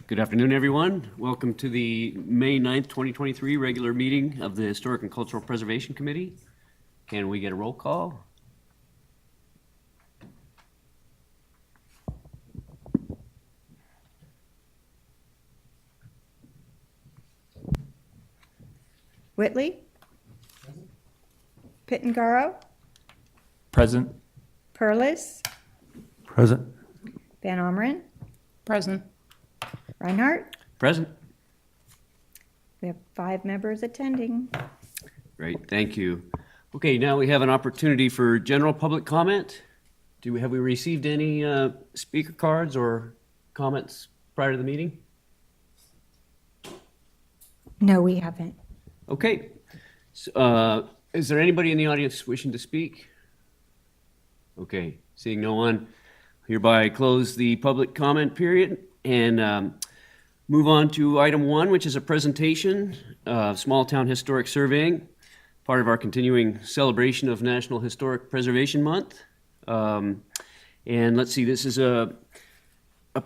Good afternoon, everyone. Welcome to the May 9th, 2023 regular meeting of the Historic and Cultural Preservation Committee. Can we get a roll call? Whitley? Pitangaro? Present. Perlis? Present. Van Omeren? Present. Reinhardt? Present. We have 5 members attending. Great, thank you. Okay, now we have an opportunity for general public comment. Have we received any speaker cards or comments prior to the meeting? No, we haven't. Okay. So, is there anybody in the audience wishing to speak? Okay, seeing no one, hereby close the public comment period and move on to item 1, which is a presentation of Small Town Historic Surveying, part of our continuing celebration of National Historic Preservation Month. And let's see, this is a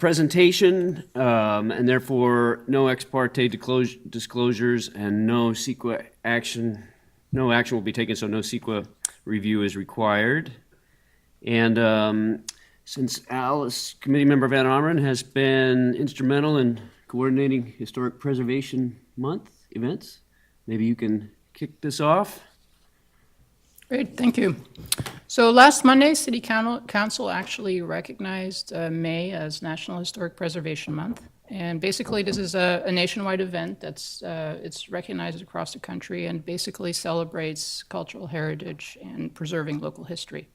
presentation, and therefore no ex parte disclosures and no CEQA action. No action will be taken, so no CEQA review is required. And since Alice, committee member Van Omeren, has been instrumental in coordinating Historic Preservation Month events, maybe you can kick this off. Great, thank you. So last Monday, City Council actually recognized May as National Historic Preservation Month. And basically, this is a nationwide event that's it's recognized across the country and basically celebrates cultural heritage and preserving local history.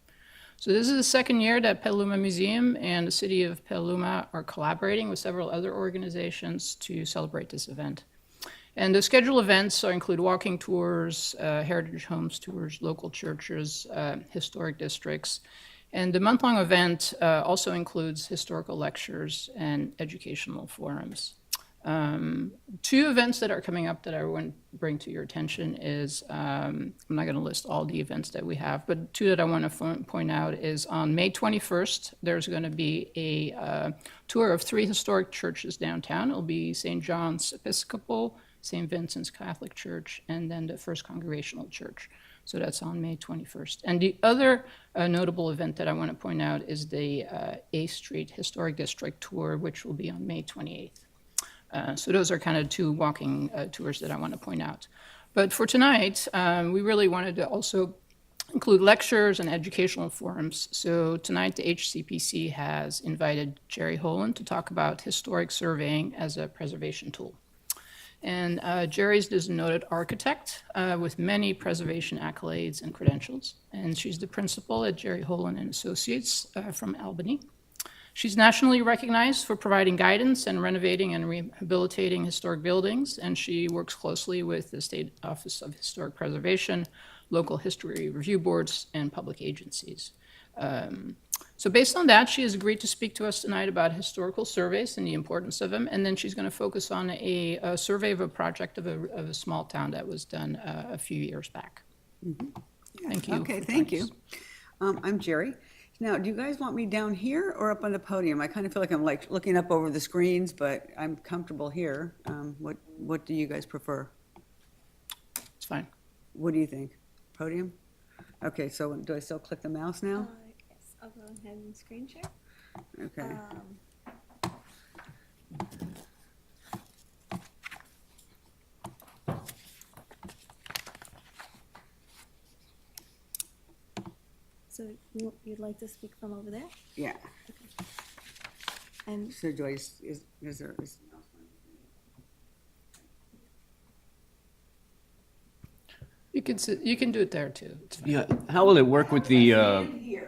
So this is the second year that Petaluma Museum and the City of Petaluma are collaborating with several other organizations to celebrate this event. And the scheduled events include walking tours, heritage homes tours, local churches, historic districts. And the month-long event also includes historical lectures and educational forums. 2 events that are coming up that I want to bring to your attention is, I'm not going to list all the events that we have, but 2 that I want to point out is on May 21st, there's going to be a tour of 3 historic churches downtown. It'll be St. John's Episcopal, St. Vincent's Catholic Church, and then the First Congregational Church. So that's on May 21st. And the other notable event that I want to point out is the 8th Street Historic District Tour, which will be on May 28th. So those are kind of 2 walking tours that I want to point out. But for tonight, we really wanted to also include lectures and educational forums. So tonight, the HCPC has invited Jerry Holen to talk about historic surveying as a preservation tool. And Jerry's is a noted architect with many preservation accolades and credentials. And she's the principal at Jerry Holen and Associates from Albany. She's nationally recognized for providing guidance and renovating and rehabilitating historic buildings, and she works closely with the State Office of Historic Preservation, local history review boards, and public agencies. So based on that, she has agreed to speak to us tonight about historical surveys and the importance of them, and then she's going to focus on a survey of a project of a small town that was done a few years back. Mm-hmm. Yeah. Thank you. Okay, thank you. I'm Jerry. Now, do you guys want me down here or up on the podium? I kind of feel like I'm like looking up over the screens, but I'm comfortable here. What do you guys prefer? It's fine. What do you think? Podium? Okay, so do I still click the mouse now? Yes, I'll go ahead and screen share. Okay. So you'd like to speak from over there? Yeah. And So do I, is there, You can do it there too. It's fine. Yeah, how will it work with the, It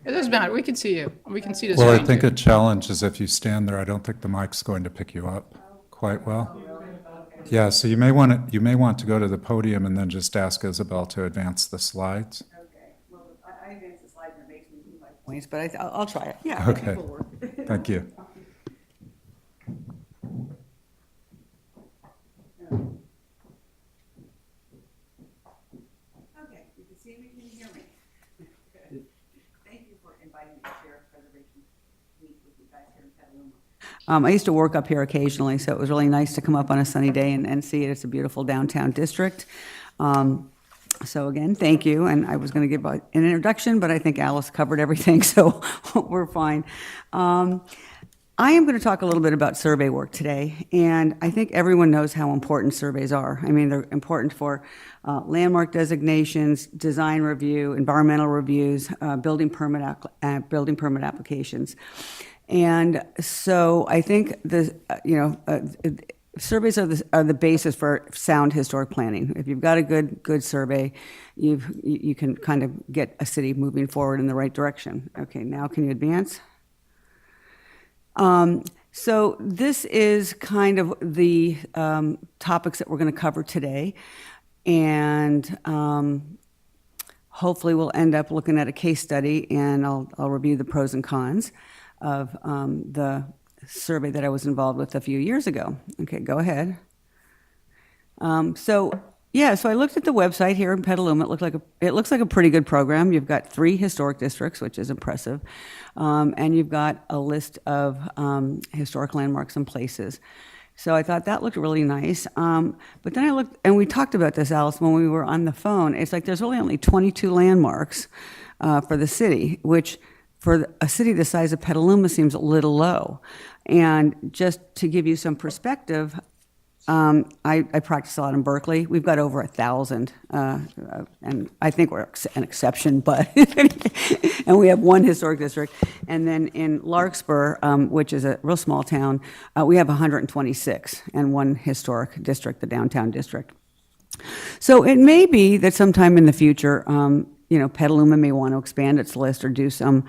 doesn't matter. We can see you. We can see the Well, I screen think too. a challenge is if you stand there, I don't think the mic's going to pick you up quite well. Yeah, so you may want to go to the podium and then just ask Isabel to advance the slides. okay, well, I advance the slide and it makes me move my points, but I'll try it. Yeah, I think Okay. it'll work. Thank you. Okay, you can see me, can you hear me? Good. Thank you for inviting me to share preservation I used to work up here occasionally, so it was really nice to come up on a sunny day and see it. It's a beautiful downtown district. So again, thank you, and I was going to give an introduction, but I think Alice covered everything, so we're fine. I am going to talk a little bit about survey work today, and I think everyone knows how important surveys are. I mean, they're important for landmark designations, design review, environmental reviews, building permit applications. And so I think surveys are the basis for sound historic planning. If you've got a good survey, you can kind of get a city moving forward in the right direction. Okay, now can you advance? So this is kind of the topics that we're going to cover today, and hopefully we'll end up looking at a case study, and I'll review the pros and cons of the survey that I was involved with a few years ago. Okay, go ahead. So I looked at the website here in Petaluma. It looks like a pretty good program. You've got 3 historic districts, which is impressive, and you've got a list of historic landmarks and places. So I thought that looked really nice. But then I looked, and we talked about this, Alice, when we were on the phone. It's like there's really only 22 landmarks for the city, which for a city the size of Petaluma seems a little low. And just to give you some perspective, I practice a lot in Berkeley. We've got over 1,000, and I think we're an exception, but, and we have 1 historic district. And then in Larkspur, which is a real small town, we have 126 and 1 historic district, the downtown district. So it may be that sometime in the future, Petaluma may want to expand its list or do some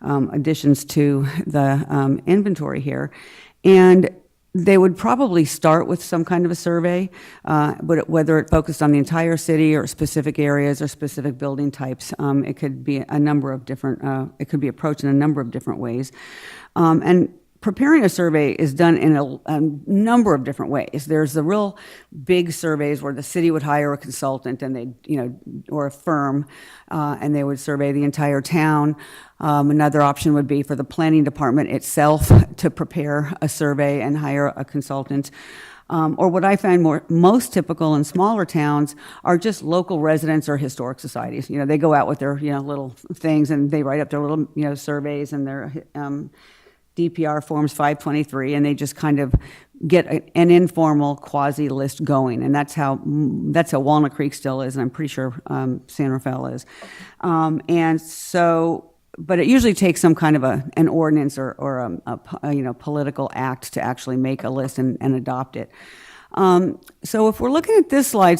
additions to the inventory here. And they would probably start with some kind of a survey, but whether it focused on the entire city or specific areas or specific building types, it could be a number of different, it could be approached in a number of different ways. And preparing a survey is done in a number of different ways. There's the real big surveys where the city would hire a consultant and they, or a firm, and they would survey the entire town. Another option would be for the planning department itself to prepare a survey and hire a consultant. Or what I find most typical in smaller towns are just local residents or historic societies. They go out with their, little things and they write up their little, surveys and their, DPR forms 523, and they just kind of get an informal quasi list going, and that's how Walnut Creek still is, and I'm pretty sure San Rafael is. And so, but it usually takes some kind of an ordinance or a political act to actually make a list and adopt it. So if we're looking at this slide,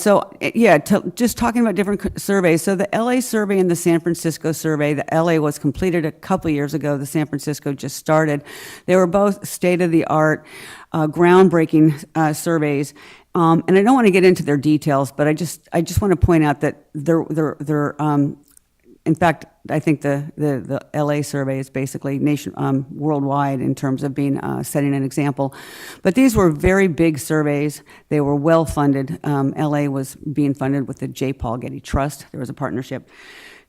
just talking about different surveys. So the LA survey and the San Francisco survey, the LA was completed a couple years ago. The San Francisco just started. They were both state-of-the-art, groundbreaking surveys. And I don't want to get into their details, but I just want to point out that they're in fact, I think the LA survey is basically worldwide in terms of being setting an example. But these were very big surveys. They were well funded. LA was being funded with the J. Paul Getty Trust. There was a partnership.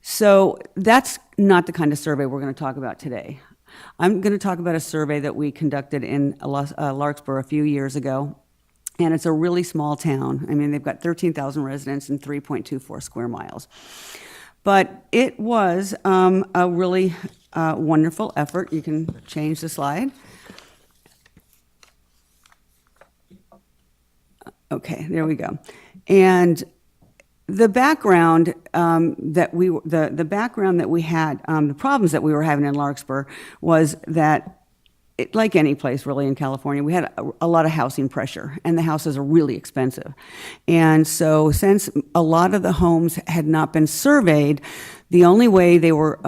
So that's not the kind of survey we're going to talk about today. I'm going to talk about a survey that we conducted in Larkspur a few years ago. And it's a really small town. I mean, they've got 13,000 residents and 3.24 square miles. But it was a really wonderful effort. You can change the slide. Okay, there we go. And the background the problems that we were having in Larkspur was that, like any place really in California, we had a lot of housing pressure, and the houses are really expensive. And so since a lot of the homes had not been surveyed, the only way they were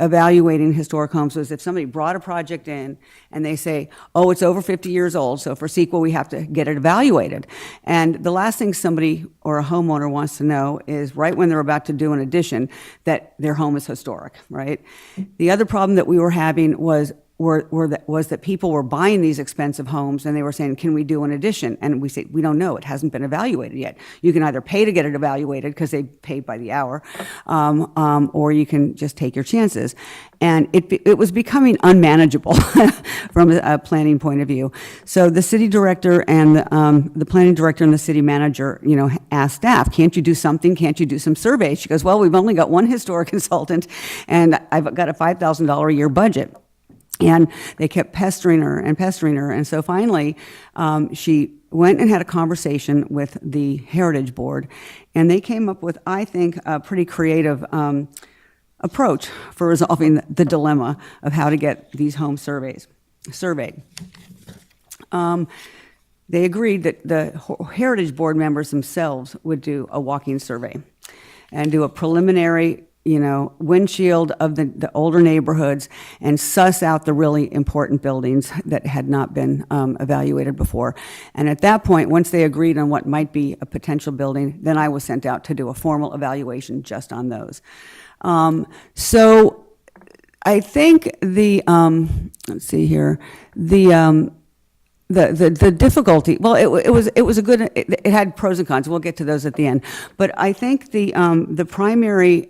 evaluating historic homes was if somebody brought a project in and they say, oh, it's over 50 years old, so for CEQA we have to get it evaluated. And the last thing somebody or a homeowner wants to know is right when they're about to do an addition that their home is historic, right? The other problem that we were having was was that people were buying these expensive homes and they were saying, can we do an addition? And we say, we don't know. It hasn't been evaluated yet. You can either pay to get it evaluated because they pay by the hour, or you can just take your chances. And it was becoming unmanageable from a planning point of view. So the city director and the planning director and the city manager, asked staff, can't you do something? Can't you do some surveys? She goes, well, we've only got one historic consultant and I've got a $5,000 a year budget. And they kept pestering her. And so finally, she went and had a conversation with the Heritage Board, and they came up with, I think, a pretty creative approach for resolving the dilemma of how to get these homes surveyed. They agreed that the Heritage Board members themselves would do a walking survey and do a preliminary windshield of the older neighborhoods and suss out the really important buildings that had not been evaluated before. And at that point, once they agreed on what might be a potential building, then I was sent out to do a formal evaluation just on those. So I think let's see here, the difficulty, well, it was a good, it had pros and cons. We'll get to those at the end. But I think the primary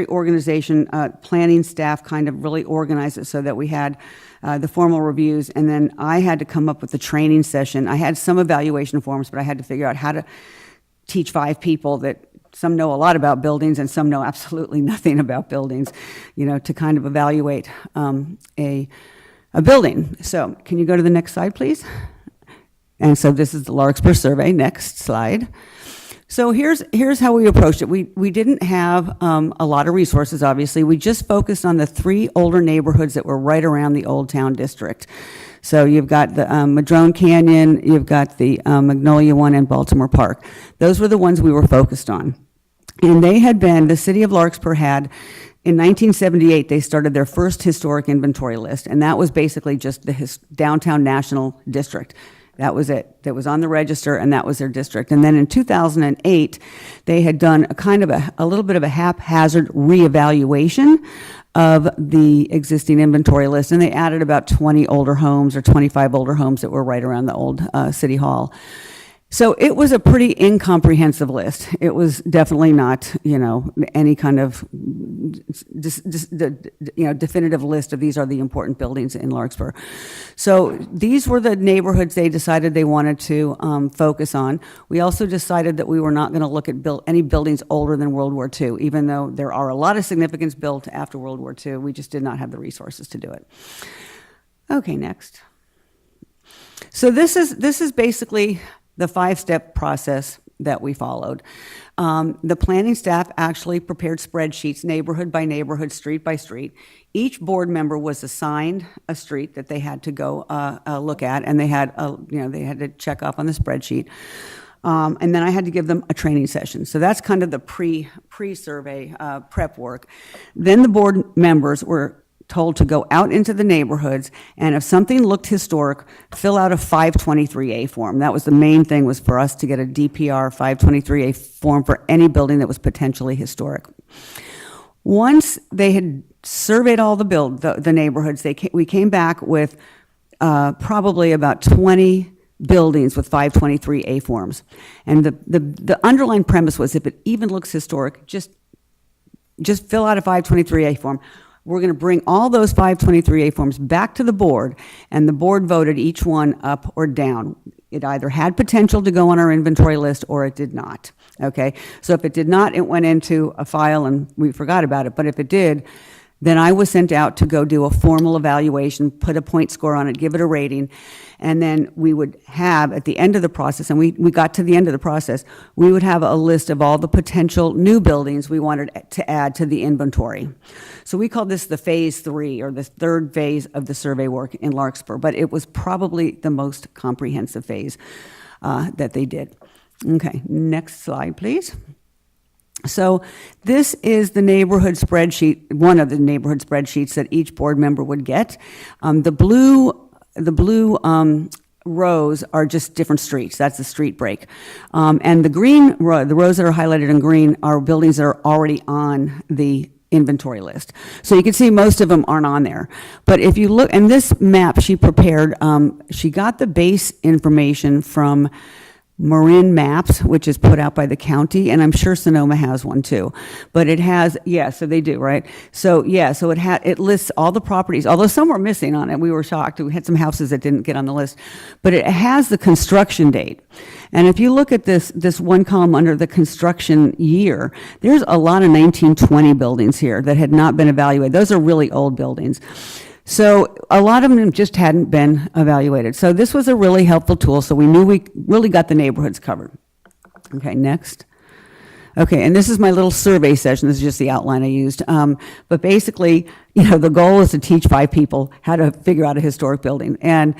organization, planning staff kind of really organized it so that we had the formal reviews, and then I had to come up with the training session. I had some evaluation forms, but I had to figure out how to teach 5 people that some know a lot about buildings and some know absolutely nothing about buildings, to kind of evaluate a building. So can you go to the next slide, please? And so this is the Larkspur survey. Next slide. So here's how we approached it. We didn't have a lot of resources, obviously. We just focused on the 3 older neighborhoods that were right around the Old Town District. So you've got the Madrone Canyon, you've got the Magnolia one, and Baltimore Park. Those were the ones we were focused on. And the city of Larkspur had, in 1978, they started their first historic inventory list, and that was basically just the downtown National District. That was it. That was on the register, and that was their district. And then in 2008, they had done a little bit of a haphazard reevaluation of the existing inventory list, and they added about 20 older homes or 25 older homes that were right around the old city hall. So it was a pretty incomprehensive list. It was definitely not, any kind of definitive list of these are the important buildings in Larkspur. So these were the neighborhoods they decided they wanted to focus on. We also decided that we were not going to look at any buildings older than World War II, even though there are a lot of significance built after World War II. We just did not have the resources to do it. Okay, next. So this is basically the 5-step process that we followed. The planning staff actually prepared spreadsheets, neighborhood by neighborhood, street by street. Each board member was assigned a street that they had to go look at, and they had to check off on the spreadsheet. And then I had to give them a training session. So that's kind of the pre-survey prep work. Then the board members were told to go out into the neighborhoods, and if something looked historic, fill out a 523A form. That was the main thing, was for us to get a DPR 523A form for any building that was potentially historic. Once they had surveyed all the neighborhoods, we came back with probably about 20 buildings with 523A forms. And the underlying premise was, if it even looks historic, just fill out a 523A form. We're going to bring all those 523A forms back to the board, and the board voted each one up or down. It either had potential to go on our inventory list or it did not. Okay? So if it did not, it went into a file and we forgot about it. But if it did, then I was sent out to go do a formal evaluation, put a point score on it, give it a rating, and then we would have, at the end of the process, and we got to the end of the process, we would have a list of all the potential new buildings we wanted to add to the inventory. So we called this the phase 3, or the 3rd phase of the survey work in Larkspur, but it was probably the most comprehensive phase that they did. Okay, next slide, please. So this is the neighborhood spreadsheet, one of the neighborhood spreadsheets that each board member would get. The blue rows are just different streets. That's the street break. And the green, the rows that are highlighted in green are buildings that are already on the inventory list. So you can see most of them aren't on there. But if you look, and this map she prepared, she got the base information from Marin Maps, which is put out by the county, and I'm sure Sonoma has one too. But it has, yeah, so they do, right? So, yeah, so it lists all the properties, although some were missing on it. We were shocked. We had some houses that didn't get on the list. But it has the construction date. And if you look at this one column under the construction year, there's a lot of 1920 buildings here that had not been evaluated. Those are really old buildings. So a lot of them just hadn't been evaluated. So this was a really helpful tool, so we knew we really got the neighborhoods covered. Okay, next. Okay, and this is my little survey session. This is just the outline I used. But basically, the goal is to teach 5 people how to figure out a historic building. And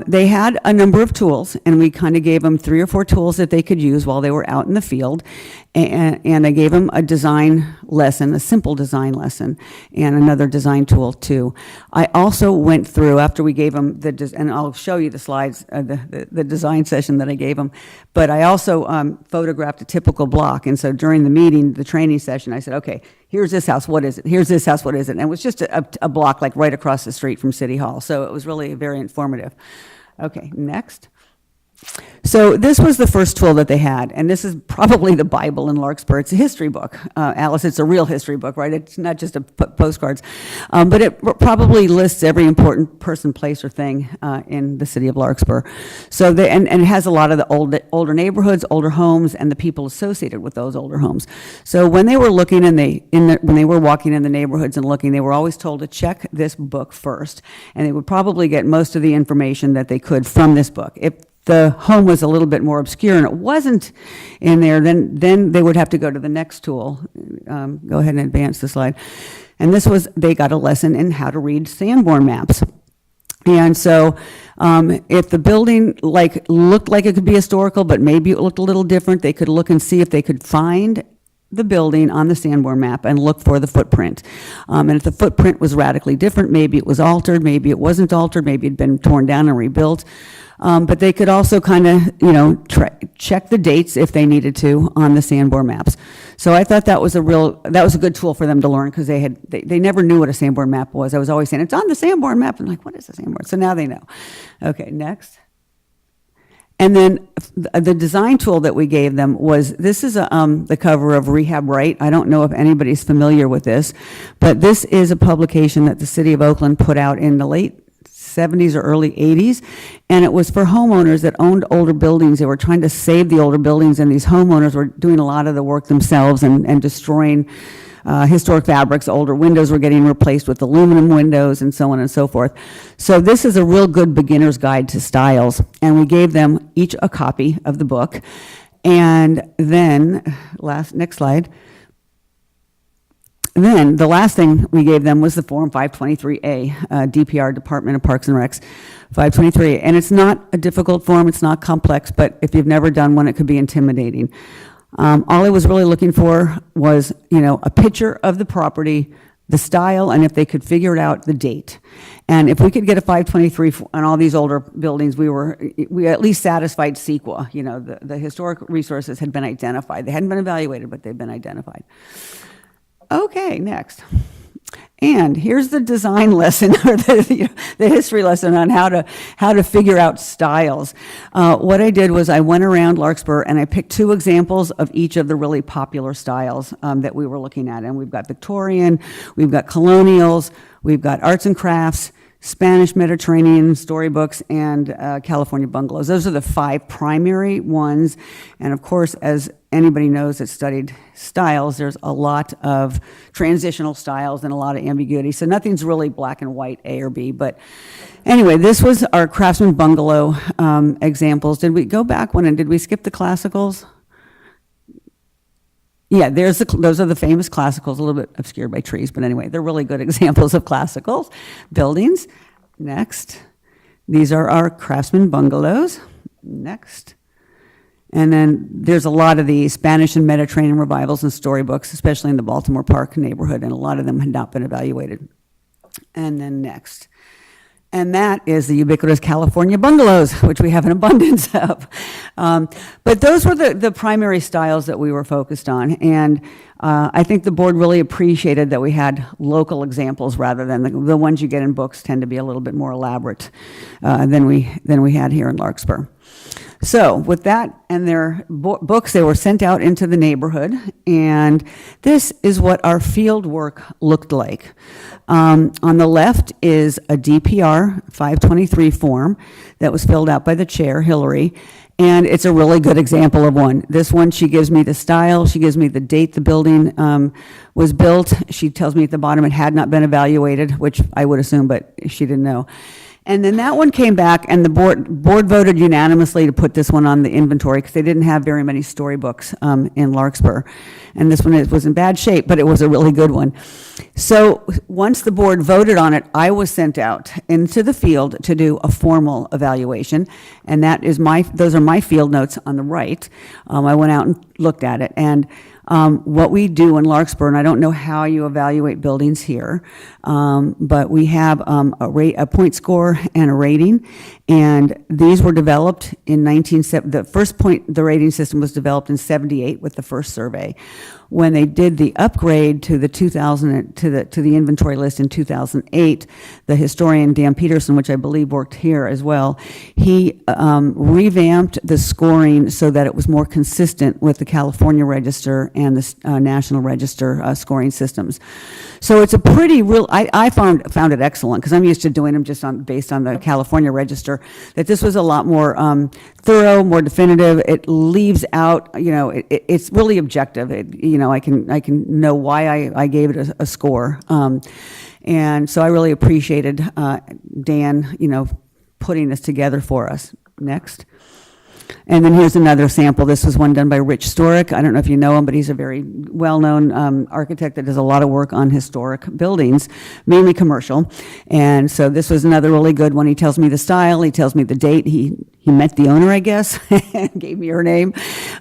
they had a number of tools, and we kind of gave them 3 or 4 tools that they could use while they were out in the field. And I gave them a design lesson, a simple design lesson, and another design tool too. I also went through, after we gave them and I'll show you the slides, the design session that I gave them, but I also photographed a typical block. And so during the meeting, the training session, I said, okay, here's this house, what is it? Here's this house, what is it? And it was just a block like right across the street from City Hall. So it was really very informative. Okay, next. So this was the first tool that they had, and this is probably the Bible in Larkspur. It's a history book. Alice, it's a real history book, right? It's not just postcards. But it probably lists every important person, place, or thing in the city of Larkspur. So and it has a lot of the older neighborhoods, older homes, and the people associated with those older homes. So when they were looking when they were walking in the neighborhoods and looking, they were always told to check this book first, and they would probably get most of the information that they could from this book. If the home was a little bit more obscure and it wasn't in there, then they would have to go to the next tool. Go ahead and advance the slide. And they got a lesson in how to read Sanborn maps. And so if the building looked like it could be historical, but maybe it looked a little different, they could look and see if they could find the building on the Sanborn map and look for the footprint. And if the footprint was radically different, maybe it was altered, maybe it wasn't altered, maybe it had been torn down and rebuilt. But they could also kind of, check the dates if they needed to on the Sanborn maps. So I thought that was a good tool for them to learn, because they never knew what a Sanborn map was. I was always saying, it's on the Sanborn map. I'm like, what is a Sanborn? So now they know. Okay, next. And then the design tool that we gave them this is the cover of Rehab Right. I don't know if anybody's familiar with this, but this is a publication that the city of Oakland put out in the late 70s or early 80s, and it was for homeowners that owned older buildings. They were trying to save the older buildings, and these homeowners were doing a lot of the work themselves and destroying historic fabrics. Older windows were getting replaced with aluminum windows, and so on and so forth. So this is a real good beginner's guide to styles, and we gave them each a copy of the book. And then, next slide. Then the last thing we gave them was the Form 523A, DPR, Department of Parks and Recs, 523. And it's not a difficult form, it's not complex, but if you've never done one, it could be intimidating. All I was really looking for was, a picture of the property, the style, and if they could figure it out, the date. And if we could get a 523 on all these older buildings, we at least satisfied CEQA. The historic resources had been identified. They hadn't been evaluated, but they've been identified. Okay, next. And here's the design lesson, or the history lesson on how to figure out styles. What I did was I went around Larkspur and I picked 2 examples of each of the really popular styles that we were looking at. And we've got Victorian, we've got colonials, we've got arts and crafts, Spanish Mediterranean storybooks, and California bungalows. Those are the 5 primary ones. And of course, as anybody knows that studied styles, there's a lot of transitional styles and a lot of ambiguity. So nothing's really black and white, A or B. But anyway, this was our Craftsman bungalow examples. Did we go back one, and did we skip the classicals? Yeah, those are the famous classicals, a little bit obscured by trees, but anyway, they're really good examples of classicals buildings. Next. These are our Craftsman bungalows. Next. And then there's a lot of the Spanish and Mediterranean revivals and storybooks, especially in the Baltimore Park neighborhood, and a lot of them had not been evaluated. And then next. And that is the ubiquitous California bungalows, which we have an abundance of. But those were the primary styles that we were focused on. And I think the board really appreciated that we had local examples rather than the ones you get in books tend to be a little bit more elaborate than we had here in Larkspur. So with that and their books, they were sent out into the neighborhood, and this is what our field work looked like. On the left is a DPR 523 form that was filled out by the chair, Hillary, and it's a really good example of one. This one, she gives me the style, she gives me the date the building was built. She tells me at the bottom it had not been evaluated, which I would assume, but she didn't know. And then that one came back, and the board voted unanimously to put this one on the inventory because they didn't have very many storybooks in Larkspur. And this one was in bad shape, but it was a really good one. So once the board voted on it, I was sent out into the field to do a formal evaluation, and those are my field notes on the right. I went out and looked at it, and what we do in Larkspur, and I don't know how you evaluate buildings here, but we have a point score and a rating, and these were developed in the rating system was developed in 78 with the first survey. When they did the upgrade to the inventory list in 2008, the historian Dan Peterson, which I believe worked here as well, he revamped the scoring so that it was more consistent with the California Register and the National Register scoring systems. So it's a pretty real. I found it excellent because I'm used to doing them just based on the California Register. That this was a lot more thorough, more definitive. It leaves out, it's really objective. I can know why I gave it a score. And so I really appreciated Dan, putting this together for us. Next. And then here's another sample. This was one done by Rich Storick. I don't know if you know him, but he's a very well-known architect that does a lot of work on historic buildings, mainly commercial. And so this was another really good one. He tells me the style, he tells me the date. He met the owner, I guess, and gave me her name.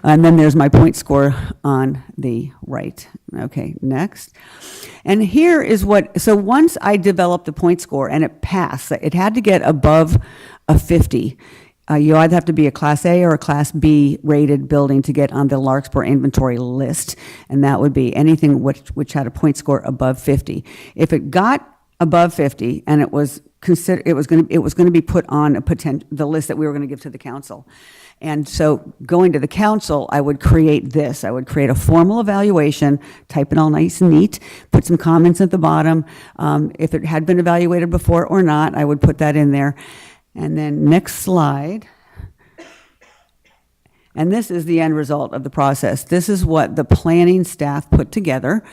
And then there's my point score on the right. Okay, next. And here is so once I developed the point score and it passed, it had to get above a 50. You either have to be a Class A or a Class B rated building to get on the Larkspur inventory list, and that would be anything which had a point score above 50. If it got above 50 and it was going to be put on the list that we were going to give to the council. And so going to the council, I would create this. I would create a formal evaluation, type it all nice and neat, put some comments at the bottom. If it had been evaluated before or not, I would put that in there. And then next slide. And this is the end result of the process. This is what the planning staff put together.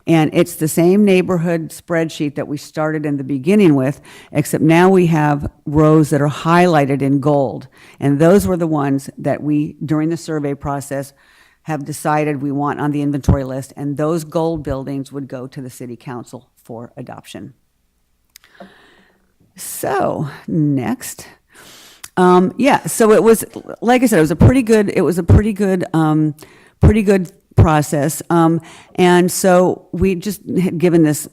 And it's the same neighborhood spreadsheet that we started in the beginning with, except now we have rows that are highlighted in gold. And those were the ones that we, during the survey process, have decided we want on the inventory list. And those gold buildings would go to the city council for adoption. So next, so it was, like I said, it was a pretty good process. And so we just had given this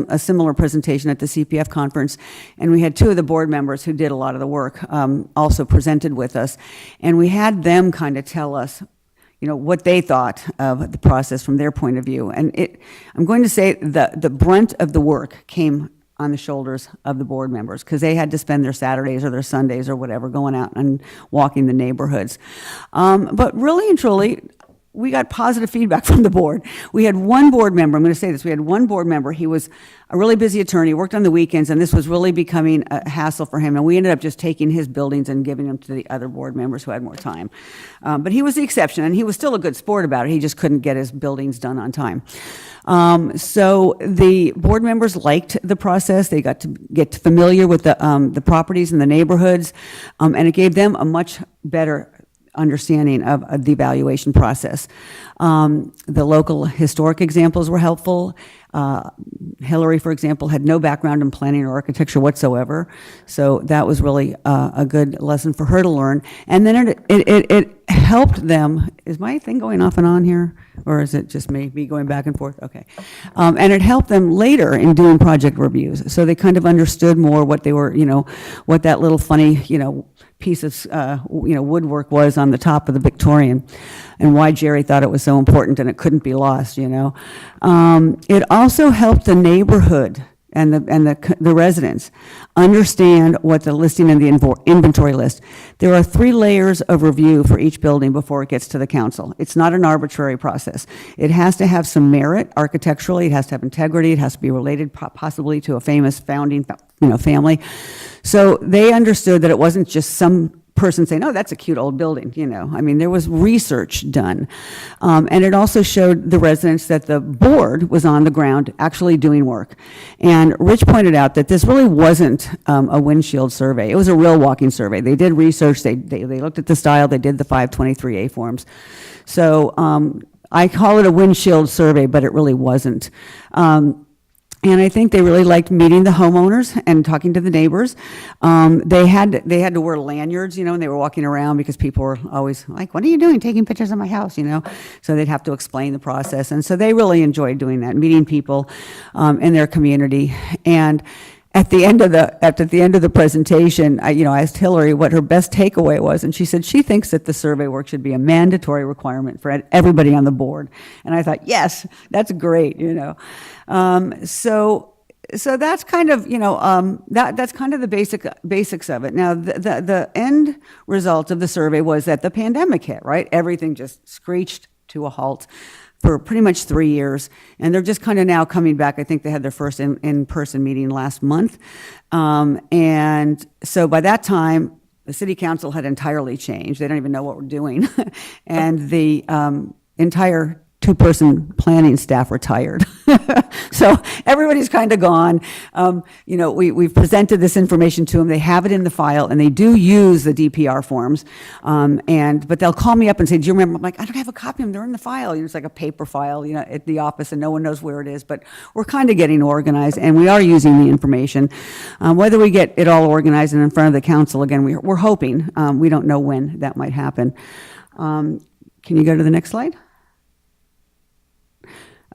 a similar presentation at the CPF conference, and we had two of the board members who did a lot of the work also presented with us, and we had them kind of tell us what they thought of the process from their point of view. And I'm going to say the brunt of the work came on the shoulders of the board members because they had to spend their Saturdays or their Sundays or whatever going out and walking the neighborhoods. But really and truly, we got positive feedback from the board. We had one board member, I'm going to say this, we had one board member, he was a really busy attorney, worked on the weekends, and this was really becoming a hassle for him, and we ended up just taking his buildings and giving them to the other board members who had more time. But he was the exception, and he was still a good sport about it, he just couldn't get his buildings done on time. So the board members liked the process, they got to get familiar with the properties and the neighborhoods, and it gave them a much better understanding of the evaluation process. The local historic examples were helpful. Hillary, for example, had no background in planning or architecture whatsoever, so that was really a good lesson for her to learn. And then it helped them. Is my thing going off and on here, or is it just me going back and forth? Okay. And it helped them later in doing project reviews, so they kind of understood more what they were, what that little funny, piece of, woodwork was on the top of the Victorian, and why Jerry thought it was so important and it couldn't be lost, It also helped the neighborhood and the residents understand what the listing and the inventory list. There are 3 layers of review for each building before it gets to the council. It's not an arbitrary process. It has to have some merit architecturally, it has to have integrity, it has to be related possibly to a famous founding, family. So they understood that it wasn't just some person saying, oh, that's a cute old building, there was research done. And it also showed the residents that the board was on the ground actually doing work. And Rich pointed out that this really wasn't a windshield survey. It was a real walking survey. They did research, they looked at the style, they did the 523A forms. So I call it a windshield survey, but it really wasn't. And I think they really liked meeting the homeowners and talking to the neighbors. They had to wear lanyards, and they were walking around because people were always like, what are you doing, taking pictures of my house, So they'd have to explain the process. And so they really enjoyed doing that, meeting people in their community. And at the end of the presentation, I asked Hillary what her best takeaway was, and she said she thinks that the survey work should be a mandatory requirement for everybody on the board. And I thought, yes, that's great, So that's kind of, that's kind of the basics of it. Now, the end result of the survey was that the pandemic hit, right? Everything just screeched to a halt for pretty much 3 years, and they're just kind of now coming back. I think they had their first in-person meeting last month, and so by that time, the city council had entirely changed. They don't even know what we're doing, and the entire 2-person planning staff retired. So everybody's kind of gone. We've presented this information to them. They have it in the file, and they do use the DPR forms. But they'll call me up and say, do you remember? I'm like, I don't have a copy of them. They're in the file. It's like a paper file, at the office, and no one knows where it is. But we're kind of getting organized, and we are using the information. Whether we get it all organized and in front of the council, again, we're hoping. We don't know when that might happen. Can you go to the next slide?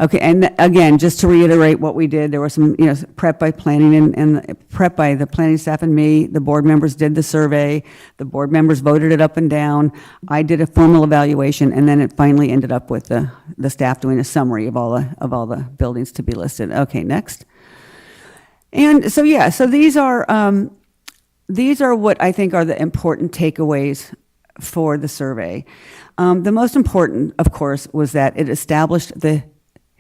Okay, and again, just to reiterate what we did, there was some, prep by planning and prep by the planning staff and me. The board members did the survey. The board members voted it up and down. I did a formal evaluation, and then it finally ended up with the staff doing a summary of all the buildings to be listed. Okay, next. And so so these are what I think are the important takeaways for the survey. The most important, of course, was that it established the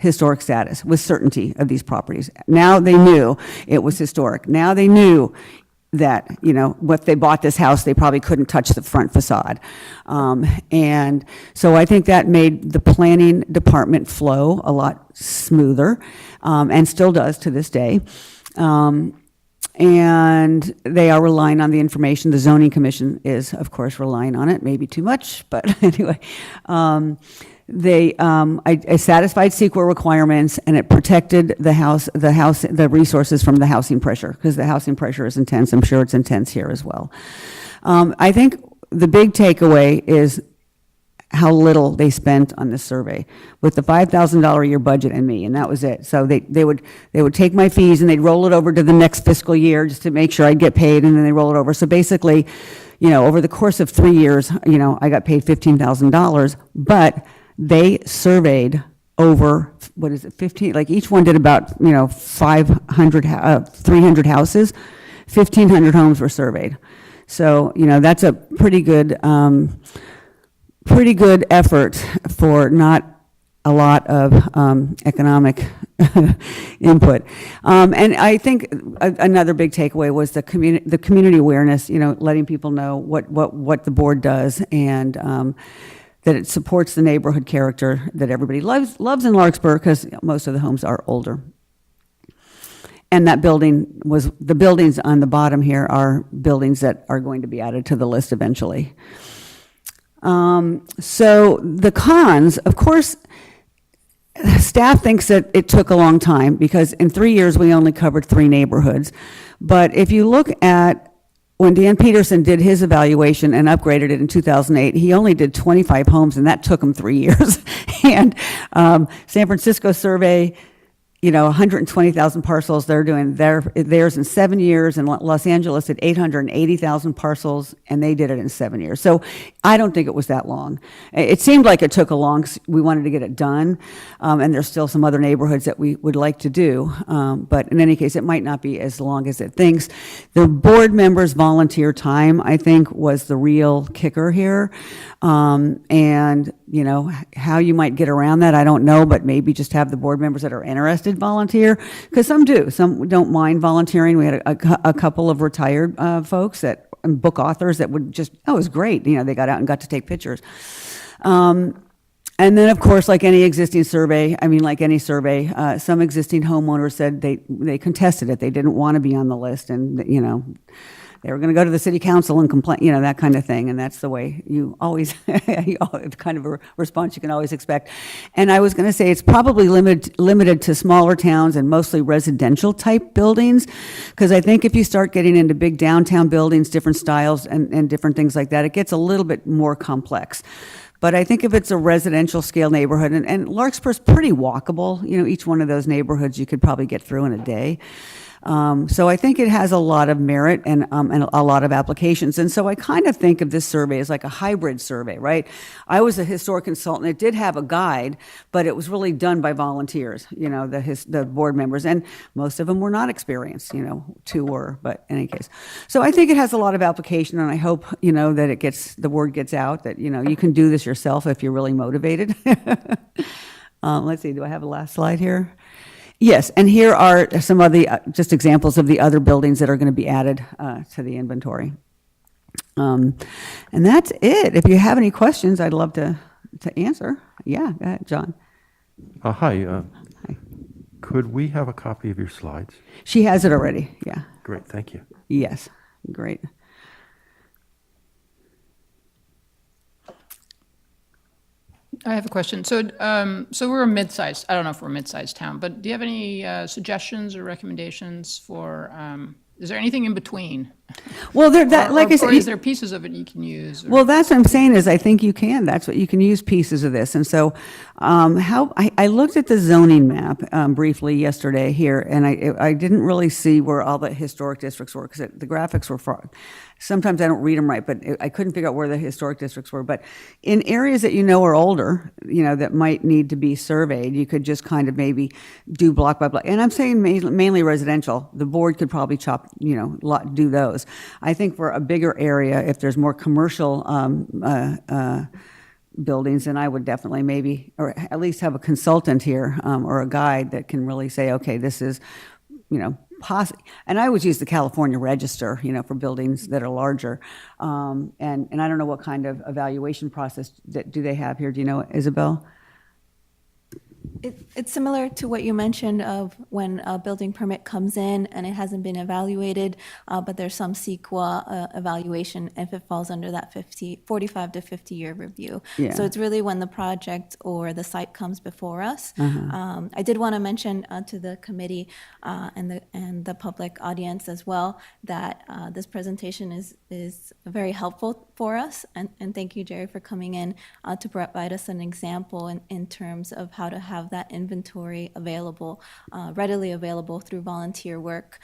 historic status with certainty of these properties. Now they knew it was historic. Now they knew that, if they bought this house, they probably couldn't touch the front facade. And so I think that made the planning department flow a lot smoother, and still does to this day. And they are relying on the information. The zoning commission is, of course, relying on it, maybe too much, but anyway. I satisfied CEQA requirements, and it protected the resources from the housing pressure, because the housing pressure is intense. I'm sure it's intense here as well. I think the big takeaway is how little they spent on this survey, with the $5,000 a year budget and me, and that was it. So they would take my fees and they'd roll it over to the next fiscal year just to make sure I'd get paid, and then they roll it over. So basically, over the course of 3 years, I got paid $15,000, but they surveyed over, 15, like each one did about, 300 houses, 1,500 homes were surveyed. So, that's a pretty good effort for not a lot of economic input. And I think another big takeaway was the community awareness, letting people know what the board does, and that it supports the neighborhood character that everybody loves in Larkspur, because most of the homes are older. And the buildings on the bottom here are buildings that are going to be added to the list eventually. So the cons, of course, staff thinks that it took a long time because in 3 years, we only covered 3 neighborhoods. But if you look at when Dan Peterson did his evaluation and upgraded it in 2008, he only did 25 homes, and that took him 3 years. And San Francisco survey, 120,000 parcels, they're doing theirs in 7 years, and Los Angeles did 880,000 parcels, and they did it in 7 years. So I don't think it was that long. It seemed like it took we wanted to get it done, and there's still some other neighborhoods that we would like to do, but in any case, it might not be as long as it thinks. The board members' volunteer time, I think, was the real kicker here, and how you might get around that, I don't know, but maybe just have the board members that are interested volunteer, because some do. Some don't mind volunteering. We had a couple of retired folks and book authors that would just, it was great. They got out and got to take pictures. And then, of course, like any survey, some existing homeowners said they contested it. They didn't want to be on the list, and they were going to go to the city council and complain, that kind of thing. And that's the way you always, kind of a response you can always expect. And I was going to say it's probably limited to smaller towns and mostly residential type buildings. Because I think if you start getting into big downtown buildings, different styles and different things like that, it gets a little bit more complex. But I think if it's a residential scale neighborhood, and Larkspur's pretty walkable, each one of those neighborhoods you could probably get through in a day. So I think it has a lot of merit and a lot of applications. And so I kind of think of this survey as like a hybrid survey, right? I was a historic consultant. It did have a guide, but it was really done by volunteers, the board members. And most of them were not experienced, 2 were, but in any case. So I think it has a lot of application, and I hope, that the word gets out that, you can do this yourself if you're really motivated. Let's see, do I have a last slide here? Yes, and here are some of the just examples of the other buildings that are going to be added to the inventory. And that's it. If you have any questions, I'd love to answer. Yeah, go ahead, John. Hi. Could we have a copy of your slides? She has it already, yeah. Great, thank you. Yes, great. I have a question. So we're a mid-sized, I don't know if we're a mid-sized town, but do you have any suggestions or recommendations for, is there anything in between? Well, like I said, or is there pieces of it you can use? Well, that's what I'm saying is I think you can. That's what you can use pieces of this. And so I looked at the zoning map briefly yesterday here, and I didn't really see where all the historic districts were because the graphics were far. Sometimes I don't read them right, but I couldn't figure out where the historic districts were. But in areas that are older, that might need to be surveyed, you could just kind of maybe do block by block. And I'm saying mainly residential. The board could probably do those. I think for a bigger area, if there's more commercial buildings, then I would definitely maybe, or at least have a consultant here or a guide that can really say, okay, this is, and I always use the California Register, for buildings that are larger. And I don't know what kind of evaluation process do they have here. Do you know, Isabel? It's similar to what you mentioned of when a building permit comes in and it hasn't been evaluated, but there's some CEQA evaluation if it falls under that 45 to 50-year review. Yeah. So it's really when the project or the site comes before us. I did want to mention to the committee and the public audience as well that this presentation is very helpful for us. And thank you, Jerry, for coming in to provide us an example in terms of how to have that inventory available, readily available through volunteer work.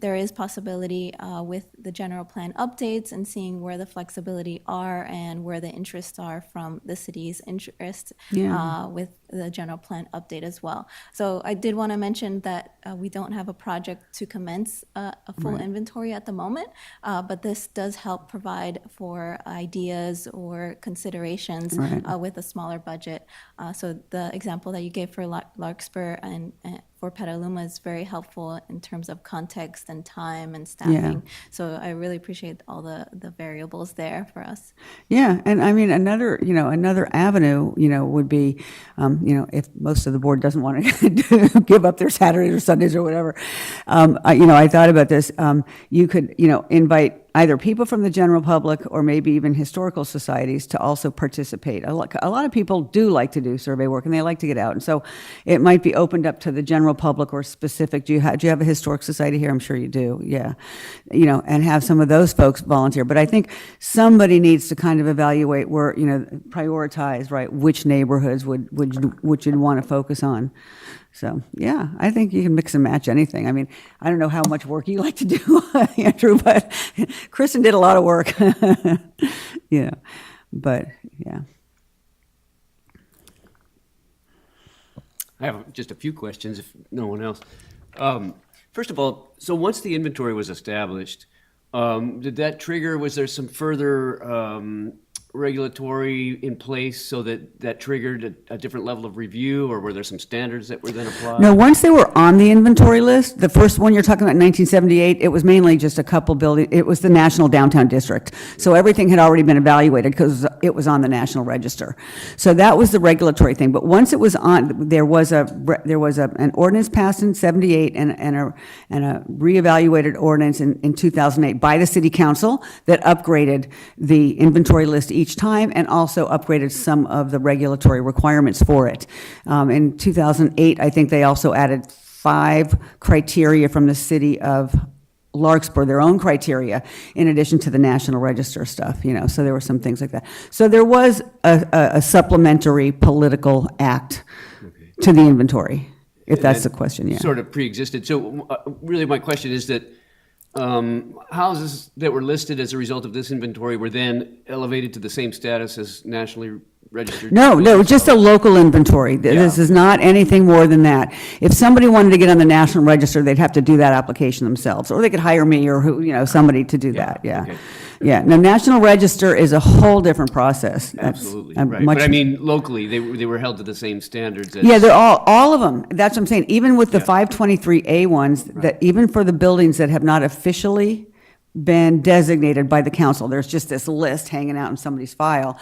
There is possibility with the general plan updates and seeing where the flexibility are and where the interests are from the city's interest with the general plan update as well. So I did want to mention that we don't have a project to commence a full inventory at the moment, but this does help provide for ideas or considerations with a smaller budget. So the example that you gave for Larkspur and for Petaluma is very helpful in terms of context and time and staffing. Yeah. So I really appreciate all the variables there for us. Yeah, and I mean another avenue would be if most of the board doesn't want to give up their Saturdays or Sundays or whatever. I thought about this. You could invite either people from the general public or maybe even historical societies to also participate. A lot of people do like to do survey work and they like to get out. And so it might be opened up to the general public or specific. Do you have a historic society here? I'm sure you do. Yeah. You know, and have some of those folks volunteer. But I think somebody needs to kind of evaluate where, you know, prioritize, right, which neighborhoods would you'd want to focus on. So, yeah, I think you can mix and match anything. I mean, I don't know how much work you like to do, Andrew, but Kristen did a lot of work. You know, but, yeah. I have just a few questions, if no one else. First of all, so once the inventory was established, did that trigger, was there some further regulatory in place so that triggered a different level of review, or were there some standards that were then applied? No, once they were on the inventory list, the first one you're talking about, 1978, it was mainly just a couple buildings. It was the National Downtown District. So everything had already been evaluated because it was on the National Register. So that was the regulatory thing. But once it was on, there was an ordinance passed in 78 and a reevaluated ordinance in 2008 by the City Council that upgraded the inventory list each time and also upgraded some of the regulatory requirements for it. In 2008, I think they also added 5 criteria from the city of Larkspur, their own criteria, in addition to the National Register stuff, you know, so there were some things like that. So there was a supplementary political act to the inventory, if that's the question, yeah. Sort of pre-existed. So really my question is that houses that were listed as a result of this inventory were then elevated to the same status as nationally registered? No, just a local inventory. This is not anything more than that. If somebody wanted to get on the National Register, they'd have to do that application themselves, or they could hire me or who, you know, somebody to do that, yeah. Okay. Yeah, the National Register is a whole different process. That's Absolutely, a right. much- But I mean, locally, they were held to the same standards as... Yeah, they're all of them. That's what I'm saying. Even with the 523A ones, that even for the buildings that have not officially been designated by the council, there's just this list hanging out in somebody's file.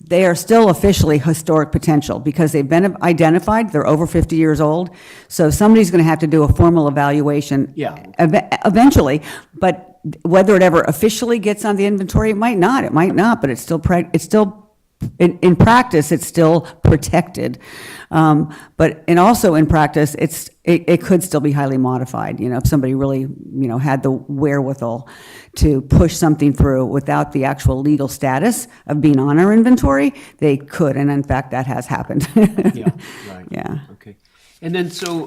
They are still officially historic potential because they've been identified, they're over 50 years old. So somebody's going to have to do a formal evaluation eventually, but whether it ever officially gets on the inventory, it might not, but it's still in practice, it's still protected. And also in practice, it could still be highly modified, you know, if somebody really, you know, had the wherewithal to push something through without the actual legal status of being on our inventory, they could, and in fact, that has happened. Yeah, right. Yeah. Okay. And then, so,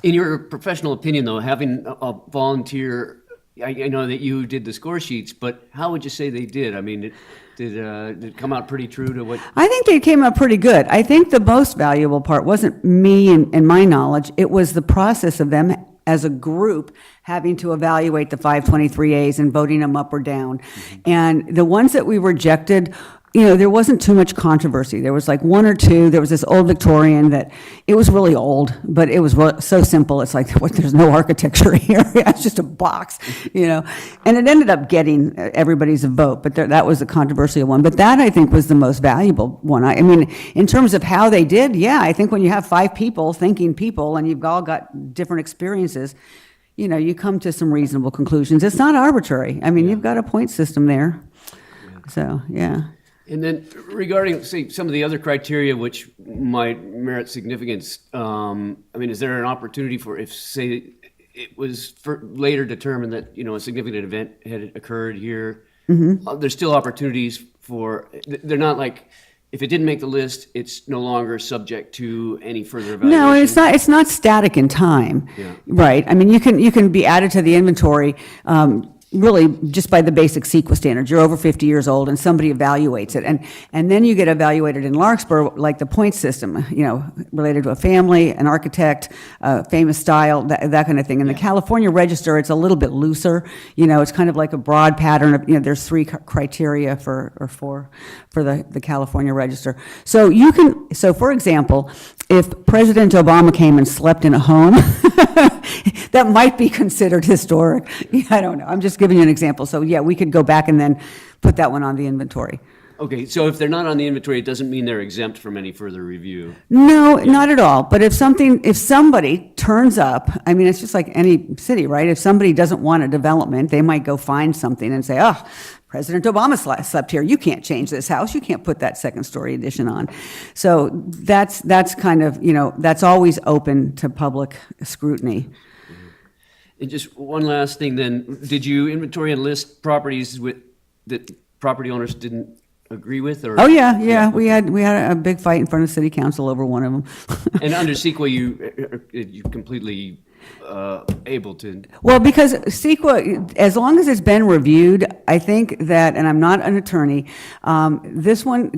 in your professional opinion, though, having a volunteer, I know that you did the score sheets, but how would you say they did? I mean, did it come out pretty true to what? I think they came out pretty good. I think the most valuable part wasn't me and my knowledge. It was the process of them as a group having to evaluate the 523As and voting them up or down. And the ones that we rejected, you know, there wasn't too much controversy. There was like one or two. There was this old Victorian that, it was really old, but it was so simple. It's like, what, there's no architecture here. It's just a box, you know. And it ended up getting everybody's vote, but that was a controversial one. But that, I think, was the most valuable one. I mean, in terms of how they did, yeah, I think when you have 5 people, thinking people, and you've all got different experiences, you know, you come to some reasonable conclusions. It's not arbitrary. I mean, you've got a point system there. So, yeah. And then regarding, say, some of the other criteria which might merit significance, I mean, is there an opportunity for, if, say, it was later determined that, you know, a significant event had occurred here, there's still opportunities for, they're not like, if it didn't make the list, it's no longer subject to any further evaluation? No, it's not static in time, right? I mean, you can be added to the inventory, really just by the basic CEQA standards. You're over 50 years old and somebody evaluates it. And then you get evaluated in Larkspur, like the point system, you know, related to a family, an architect, famous style, that kind of thing. In the California Register, it's a little bit looser. You know, it's kind of like a broad pattern of, you know, there's 3 criteria for the California Register. So for example, if President Obama came and slept in a home, that might be considered historic. I don't know. I'm just giving you an example. So yeah, we could go back and then put that one on the inventory. Okay, so if they're not on the inventory, it doesn't mean they're exempt from any further review. No, not at all. But if somebody turns up, I mean, it's just like any city, right? If somebody doesn't want a development, they might go find something and say, oh, President Obama slept here. You can't change this house. You can't put that second-story addition on. So that's kind of, that's always open to public scrutiny. And just one last thing then, did you inventory and list properties that property owners didn't agree with, or? Oh, yeah. We had a big fight in front of city council over one of them. And under CEQA, you completely able to, Well, because CEQA, as long as it's been reviewed, I think that, and I'm not an attorney, this one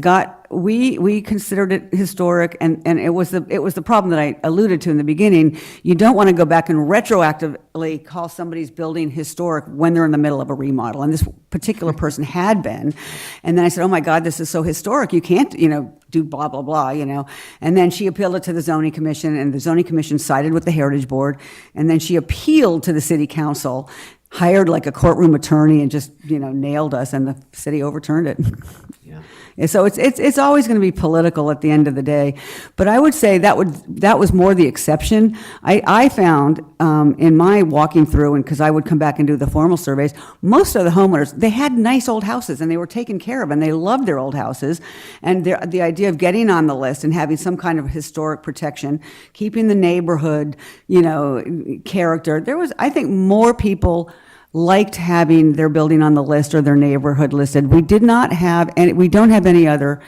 we considered it historic, and it was the problem that I alluded to in the beginning. You don't want to go back and retroactively call somebody's building historic when they're in the middle of a remodel, and this particular person had been. And then I said, oh my God, this is so historic, you can't, do blah, blah, blah, And then she appealed it to the zoning commission, and the zoning commission sided with the Heritage Board, and then she appealed to the city council, hired like a courtroom attorney, and just, nailed us, and the city overturned it. yeah. So it's always going to be political at the end of the day. But I would say that was more the exception. I found in my walking through, and because I would come back and do the formal surveys, most of the homeowners, they had nice old houses and they were taken care of and they loved their old houses. And the idea of getting on the list and having some kind of historic protection, keeping the neighborhood, character, there was, I think, more people liked having their building on the list or their neighborhood listed. We did not have, and we don't have any other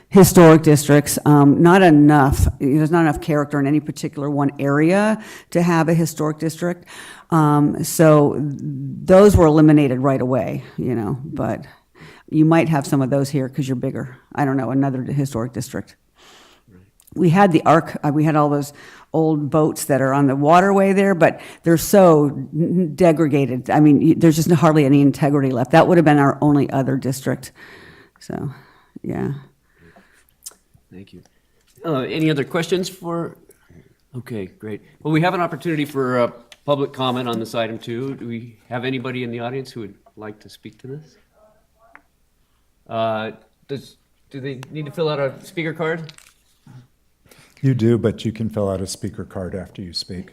historic districts, not enough. There's not enough character in any particular one area to have a historic district. So those were eliminated right away, but you might have some of those here because you're bigger. I don't know, another historic district. We had the Ark, we had all those old boats that are on the waterway there, but they're so degraded. I mean, there's just hardly any integrity left. That would have been our only other district. So, yeah. Thank you. Any other questions for? Okay, great. Well, we have an opportunity for public comment on this item too. Do we have anybody in the audience who would like to speak to this? Do they need to fill out a speaker card? You do, but you can fill out a speaker card after you speak.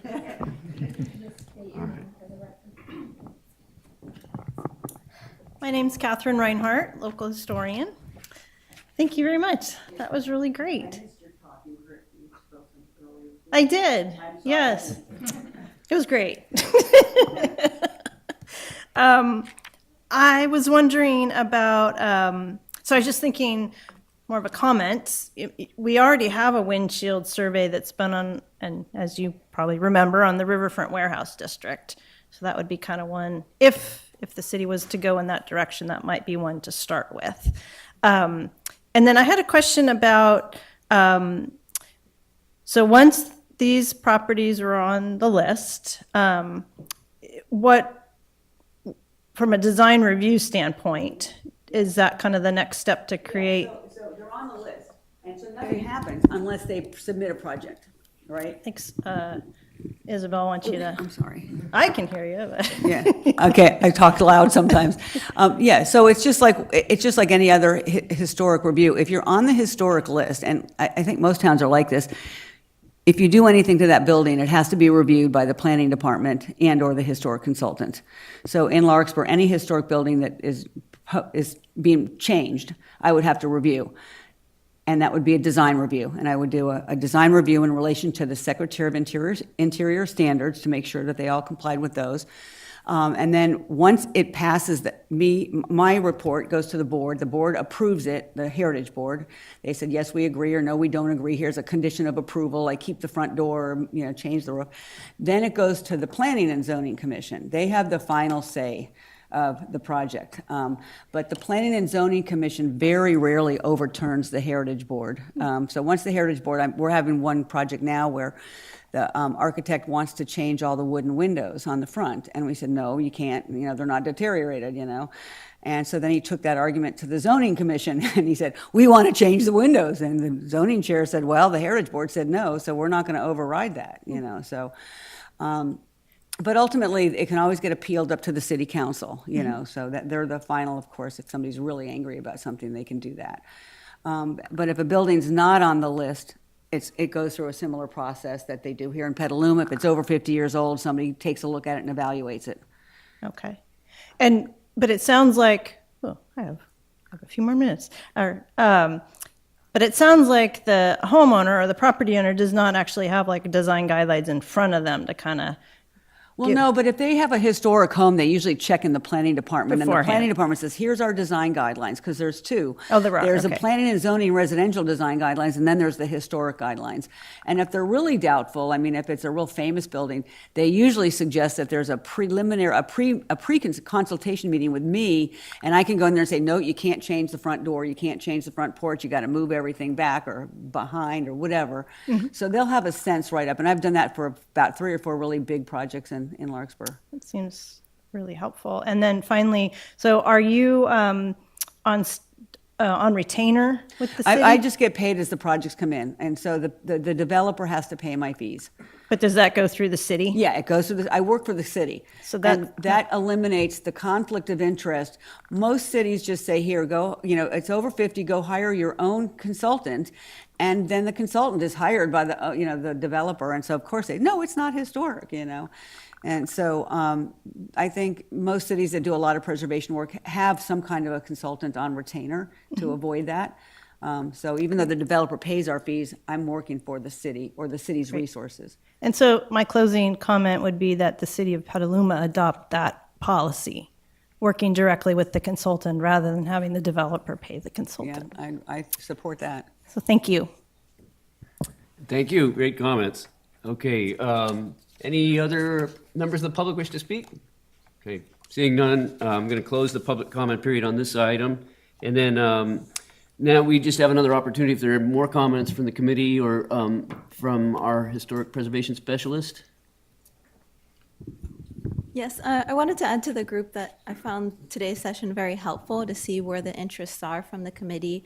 My name's Catherine Reinhardt, local historian. Thank you very much. That was really great. I did, yes. It was great. I was wondering about, so I was just thinking, more of a comment. We already have a windshield survey that's been on, and as you probably remember, on the Riverfront Warehouse District. So that would be kind of one, if the city was to go in that direction, that might be one to start with. And then I had a question about, so once these properties are on the list, what, from a design review standpoint, is that kind of the next step to create? So they're on the list, and so nothing happens unless they submit a project, right? Thanks, Isabel, I want you to, I'm sorry. I can hear you, but. Yeah. Okay. I talk loud sometimes. Yeah. So it's just like any other historic review. If you're on the historic list, and I think most towns are like this, if you do anything to that building, it has to be reviewed by the planning department and/or the historic consultant. So in Larkspur, any historic building that is being changed, I would have to review. And that would be a design review. And I would do a design review in relation to the Secretary of Interior standards to make sure that they all complied with those. And then once it passes, my report goes to the board approves it, the Heritage Board. They said, yes, we agree, or no, we don't agree. Here's a condition of approval, like keep the front door, change the roof. Then it goes to the Planning and Zoning Commission. They have the final say of the project. But the Planning and Zoning Commission very rarely overturns the Heritage Board. So once the Heritage Board, we're having one project now where the architect wants to change all the wooden windows on the front. And we said, no, you can't, they're not deteriorated, And so then he took that argument to the Zoning Commission and he said, we want to change the windows. And the zoning chair said, well, the Heritage Board said no, so we're not going to override that, So But ultimately, it can always get appealed up to the city council, you know, so that they're the final, of course, if somebody's really angry about something, they can do that. But if a building's not on the list, it goes through a similar process that they do here in Petaluma. If it's over 50 years old, somebody takes a look at it and evaluates it. Okay. But it sounds like, oh, I have a few more minutes. But it sounds like the homeowner or the property owner does not actually have like design guidelines in front of them to kind of. Well, no, but if they have a historic home, they usually check in the planning department. And the Beforehand. planning department says, here's our design guidelines, because there's two. Oh, there are, There's okay. a planning and zoning residential design guidelines, and then there's the historic guidelines. And if they're really doubtful, I mean, if it's a real famous building, they usually suggest that there's a preliminary, a pre-consultation meeting with me, and I can go in there and say, no, you can't change the front door, you can't change the front porch, you got to move everything back or behind or whatever. Mm-hmm. So they'll have a sense right up. And I've done that for about 3 or 4 really big projects in Larkspur. It seems really helpful. And then finally, so are you on retainer with the city? I just get paid as the projects come in, and so the developer has to pay my fees. But does that go through the city? Yeah, it goes to I work for the city. So that- and that eliminates the conflict of interest. Most cities just say, here, go, you know, it's over 50, go hire your own consultant. And then the consultant is hired by the, you know, the developer. And so of course no, it's not historic, you know. And so I think most cities that do a lot of preservation work have some kind of a consultant on retainer to avoid that. So even though the developer pays our fees, I'm working for the city or the city's resources. And so my closing comment would be that the city of Petaluma adopt that policy, working directly with the consultant rather than having the developer pay the Yeah, consultant. I support that. So thank you. Thank you. Great comments. Okay, any other members of the public wish to speak? Okay, seeing none, I'm going to close the public comment period on this item. And then now we just have another opportunity if there are more comments from the committee or from our historic preservation specialist. Yes, I wanted to add to the group that I found today's session very helpful to see where the interests are from the committee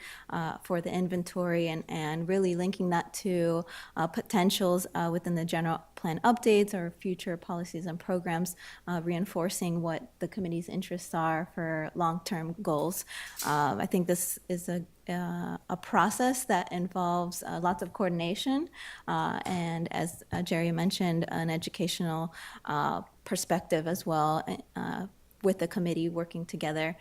for the inventory and really linking that to potentials within the general plan updates or future policies and programs, reinforcing what the committee's interests are for long-term goals. I think this is a process that involves lots of coordination and, as Jerry mentioned, an educational perspective as well with the committee working together.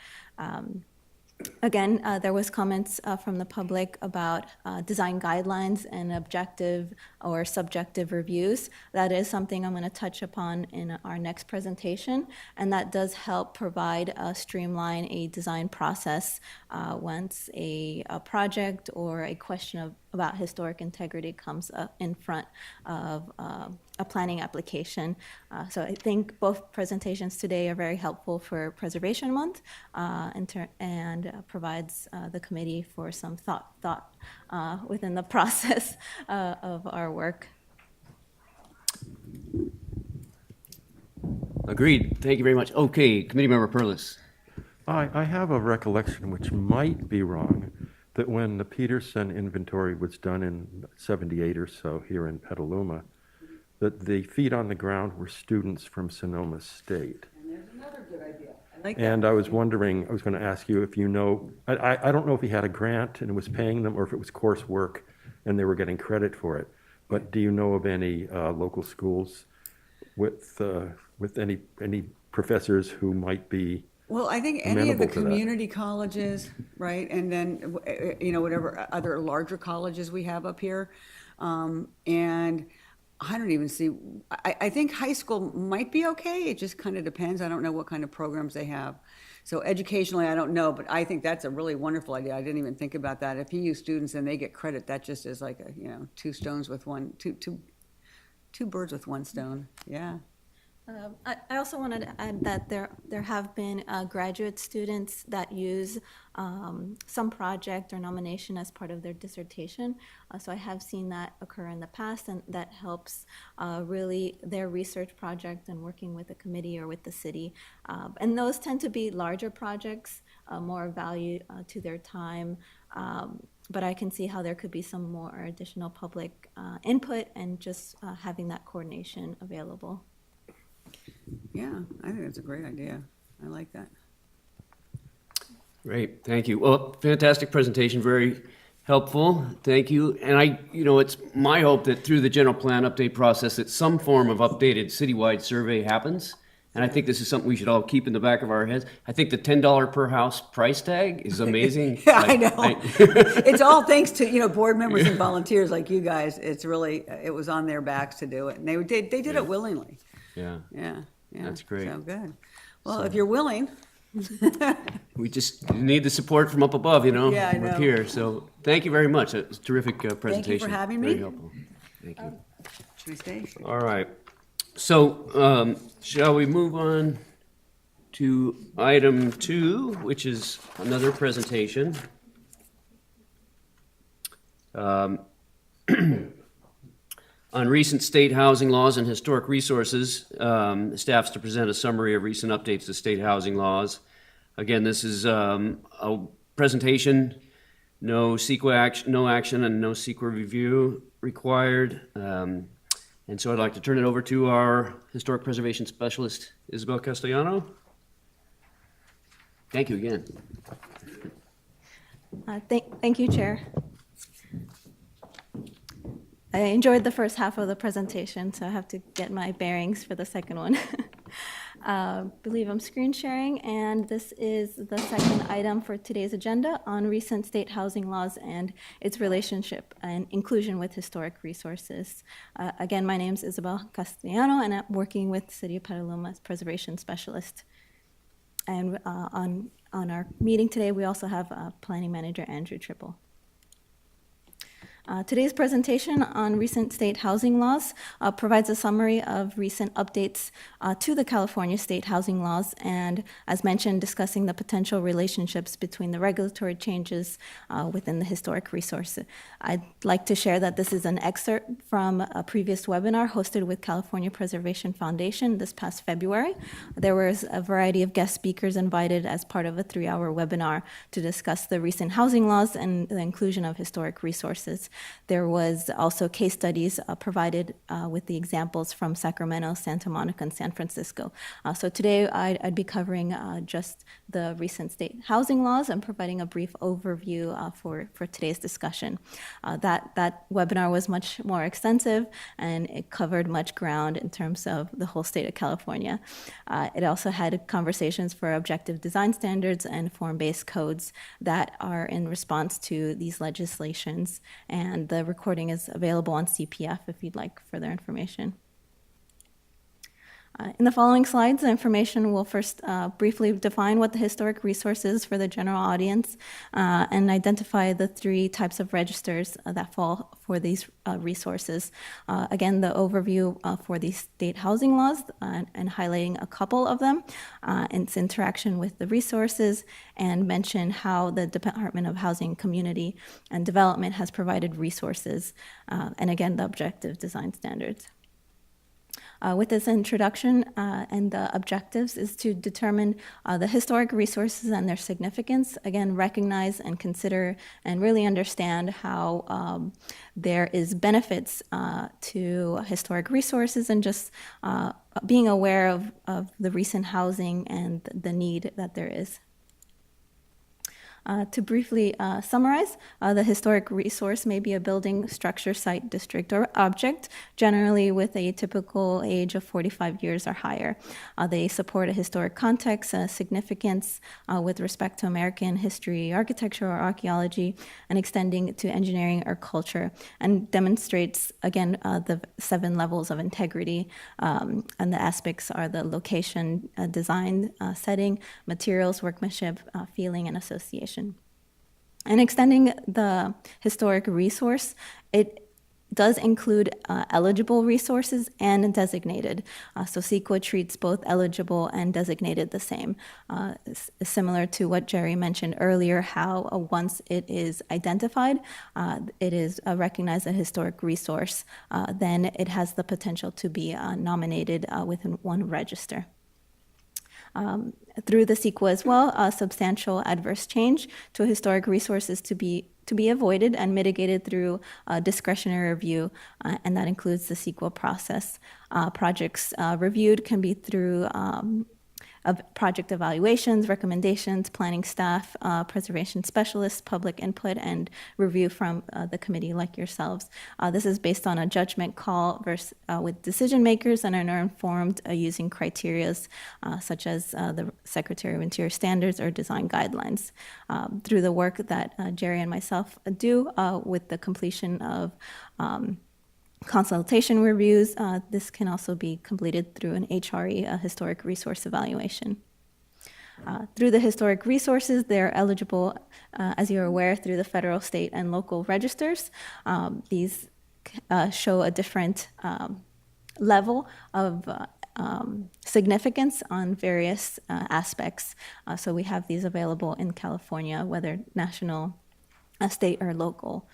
Again, there was comments from the public about design guidelines and objective or subjective reviews. That is something I'm going to touch upon in our next presentation, and that does help provide streamline a design process once a project or a question about historic integrity comes up in front of a planning application. So I think both presentations today are very helpful for Preservation Month and provides the committee for some thought within the process of our work. Agreed. Thank you very much. Okay, Committee Member Perlis. I have a recollection, which might be wrong, that when the Peterson inventory was done in 78 or so here in Petaluma, that the feet on the ground were students from Sonoma State. And there's another good idea. I like And I was wondering, I was going to ask you if you know, I don't know if he had a grant and was paying them or if it was coursework and they were getting credit for it. But do you know of any local schools with any professors who might be? Well, I think any of amenable the to that. community colleges, right, and then, you know, whatever other larger colleges we have up here. And I don't even see, I think high school might be okay. It just kind of depends. I don't know what kind of programs they have. So educationally, I don't know, but I think that's a really wonderful idea. I didn't even think about that. If you use students and they get credit, that just is like a, you know, two birds with one stone. Yeah. I also wanted to add that there have been graduate students that use some project or nomination as part of their dissertation. So I have seen that occur in the past, and that helps really their research project and working with the committee or with the city. And those tend to be larger projects, more value to their time. But I can see how there could be some more additional public input and just having that coordination available. Yeah, I think that's a great idea. I like that. Great, thank you. Well, fantastic presentation, very helpful. Thank you. And it's my hope that through the general plan update process, that some form of updated citywide survey happens. And I think this is something we should all keep in the back of our heads. I think the $10 per house price tag is amazing. Yeah, I know. It's all thanks to, board members and volunteers like you guys. It's really, it was on their backs to do it. And they did it willingly. Yeah, Yeah, yeah. That's great. So good. Well, if you're willing, we just need the support from up above, Yeah, I up know. here. So thank you very much. It was a terrific presentation. having Very me. helpful. Thank you. should we stay? All right. So, shall we move on to item 2, which is another presentation? On recent state housing laws and historic resources, staff's to present a summary of recent updates to state housing laws. Again, this is a presentation, no action, and no CEQA review required. And so I'd like to turn it over to our Historic Preservation Specialist, Isabel Castellano. Thank you again. Thank you, Chair. I enjoyed the first half of the presentation, so I have to get my bearings for the second one. Believe I'm screen sharing, and this is the second item for today's agenda on recent state housing laws and its relationship and inclusion with historic resources. Again, my name is Isabel Castellano, and I'm working with the City of Petaluma as Preservation Specialist. And on our meeting today, we also have Planning Manager Andrew Triple. Today's presentation on recent state housing laws provides a summary of recent updates to the California state housing laws, and as mentioned, discussing the potential relationships between the regulatory changes within the historic resource. I'd like to share that this is an excerpt from a previous webinar hosted with California Preservation Foundation this past February. There was a variety of guest speakers invited as part of a 3-hour webinar to discuss the recent housing laws and the inclusion of historic resources. There was also case studies provided with the examples from Sacramento, Santa Monica, and San Francisco. So today I'd be covering just the recent state housing laws and providing a brief overview for today's discussion. That webinar was much more extensive, and it covered much ground in terms of the whole state of California. It also had conversations for objective design standards and form-based codes that are in response to these legislations, and the recording is available on CPF if you'd like further information. In the following slides, the information will first briefly define what the historic resource is for the general audience and identify the 3 types of registers that fall for these resources. Again, the overview for these state housing laws and highlighting a couple of them, and its interaction with the resources, and mention how the Department of Housing, Community, and Development has provided resources, and again, the objective design standards. With this introduction and the objectives is to determine the historic resources and their significance, again, recognize and consider and really understand how there is benefits to historic resources, and just being aware of the recent housing and the need that there is. To briefly summarize, the historic resource may be a building, structure, site, district, or object, generally with a typical age of 45 years or higher. They support a historic context, significance with respect to American history, architecture, or archaeology, and extending to engineering or culture, and demonstrates, again, the 7 levels of integrity, and the aspects are the location, design, setting, materials, workmanship, feeling, and association. And extending the historic resource, it does include eligible resources and designated. So CEQA treats both eligible and designated the same. Similar to what Jerry mentioned earlier, how once it is identified, it is recognized as a historic resource, then it has the potential to be nominated within one register. through the CEQA as well, substantial adverse change to historic resources to be avoided and mitigated through discretionary review, and that includes the CEQA process. Projects reviewed can be through of project evaluations, recommendations, planning staff, preservation specialists, public input, and review from the committee like yourselves. This is based on a judgment call with decision makers and are informed using criterias such as the Secretary of Interior standards or design guidelines. Through the work that Jerry and myself do with the completion of consultation reviews, this can also be completed through an HRE, a historic resource evaluation. Through the historic resources, they're eligible, as you're aware, through the federal, state, and local registers. These show a different level of significance on various aspects. So we have these available in California, whether national, state, or local.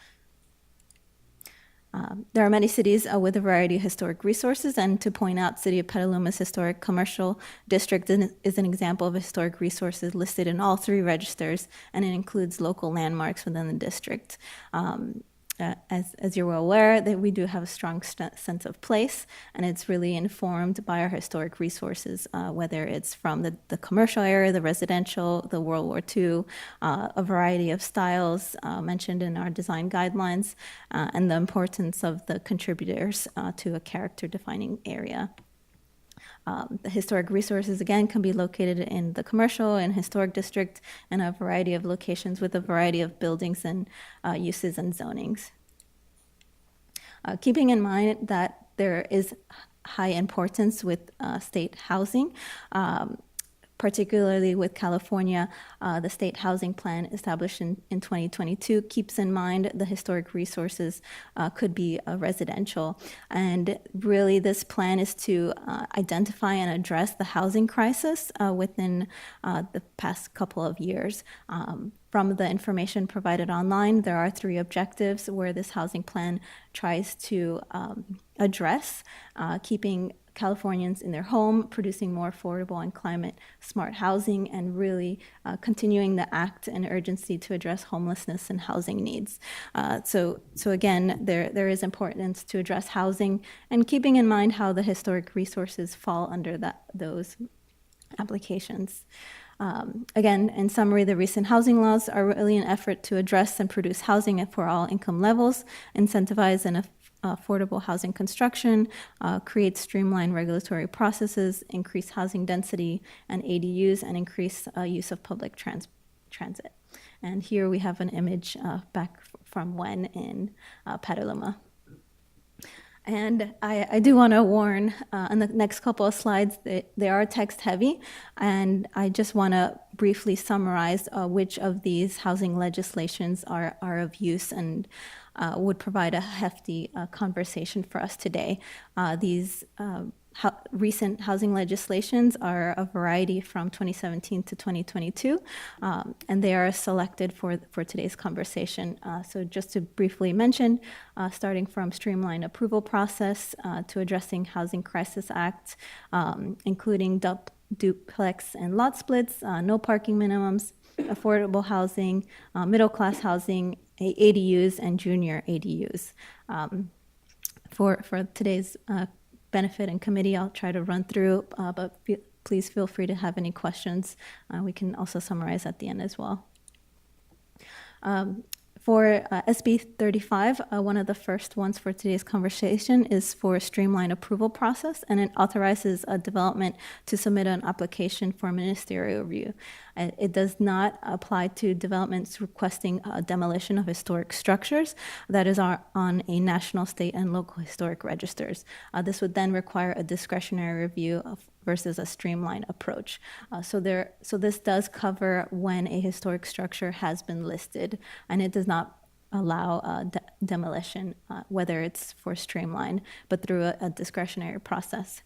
There are many cities with a variety of historic resources, and to point out, City of Petaluma's Historic Commercial District is an example of historic resources listed in all three registers, and it includes local landmarks within the district. As you're well aware, that we do have a strong sense of place, and it's really informed by our historic resources, whether it's from the commercial area, the residential, the World War II, a variety of styles mentioned in our design guidelines, and the importance of the contributors to a character-defining area. The historic resources, again, can be located in the commercial and historic district and a variety of locations with a variety of buildings and uses and zonings. Keeping in mind that there is high importance with state housing, particularly with California, the state housing plan established in 2022 keeps in mind the historic resources could be residential. And really this plan is to identify and address the housing crisis within the past couple of years. From the information provided online, there are 3 objectives where this housing plan tries to address keeping Californians in their home, producing more affordable and climate-smart housing, and really continuing the act and urgency to address homelessness and housing needs. So again, there is importance to address housing and keeping in mind how the historic resources fall under those applications. Again, in summary, the recent housing laws are really an effort to address and produce housing for all income levels, incentivize and affordable housing construction, create streamlined regulatory processes, increase housing density and ADUs, and increase use of public transit. And here we have an image back from when in Petaluma. And I do want to warn on the next couple of slides that they are text heavy, and I just want to briefly summarize which of these housing legislations are of use and would provide a hefty conversation for us today. These recent housing legislations are a variety from 2017 to 2022, and they are selected for today's conversation. So just to briefly mention, starting from streamlined approval process to addressing Housing Crisis Act, including duplex and lot splits, no parking minimums, affordable housing, middle-class housing, ADUs, and junior ADUs. For today's benefit and committee, I'll try to run through, but please feel free to have any questions. We can also summarize at the end as well. For SB 35, one of the first ones for today's conversation is for a streamlined approval process, and it authorizes a development to submit an application for ministerial review. It does not apply to developments requesting demolition of historic structures that is on a national, state, and local historic registers. This would then require a discretionary review versus a streamlined approach. So this does cover when a historic structure has been listed, and it does not allow demolition, whether it's for streamlined, but through a discretionary process.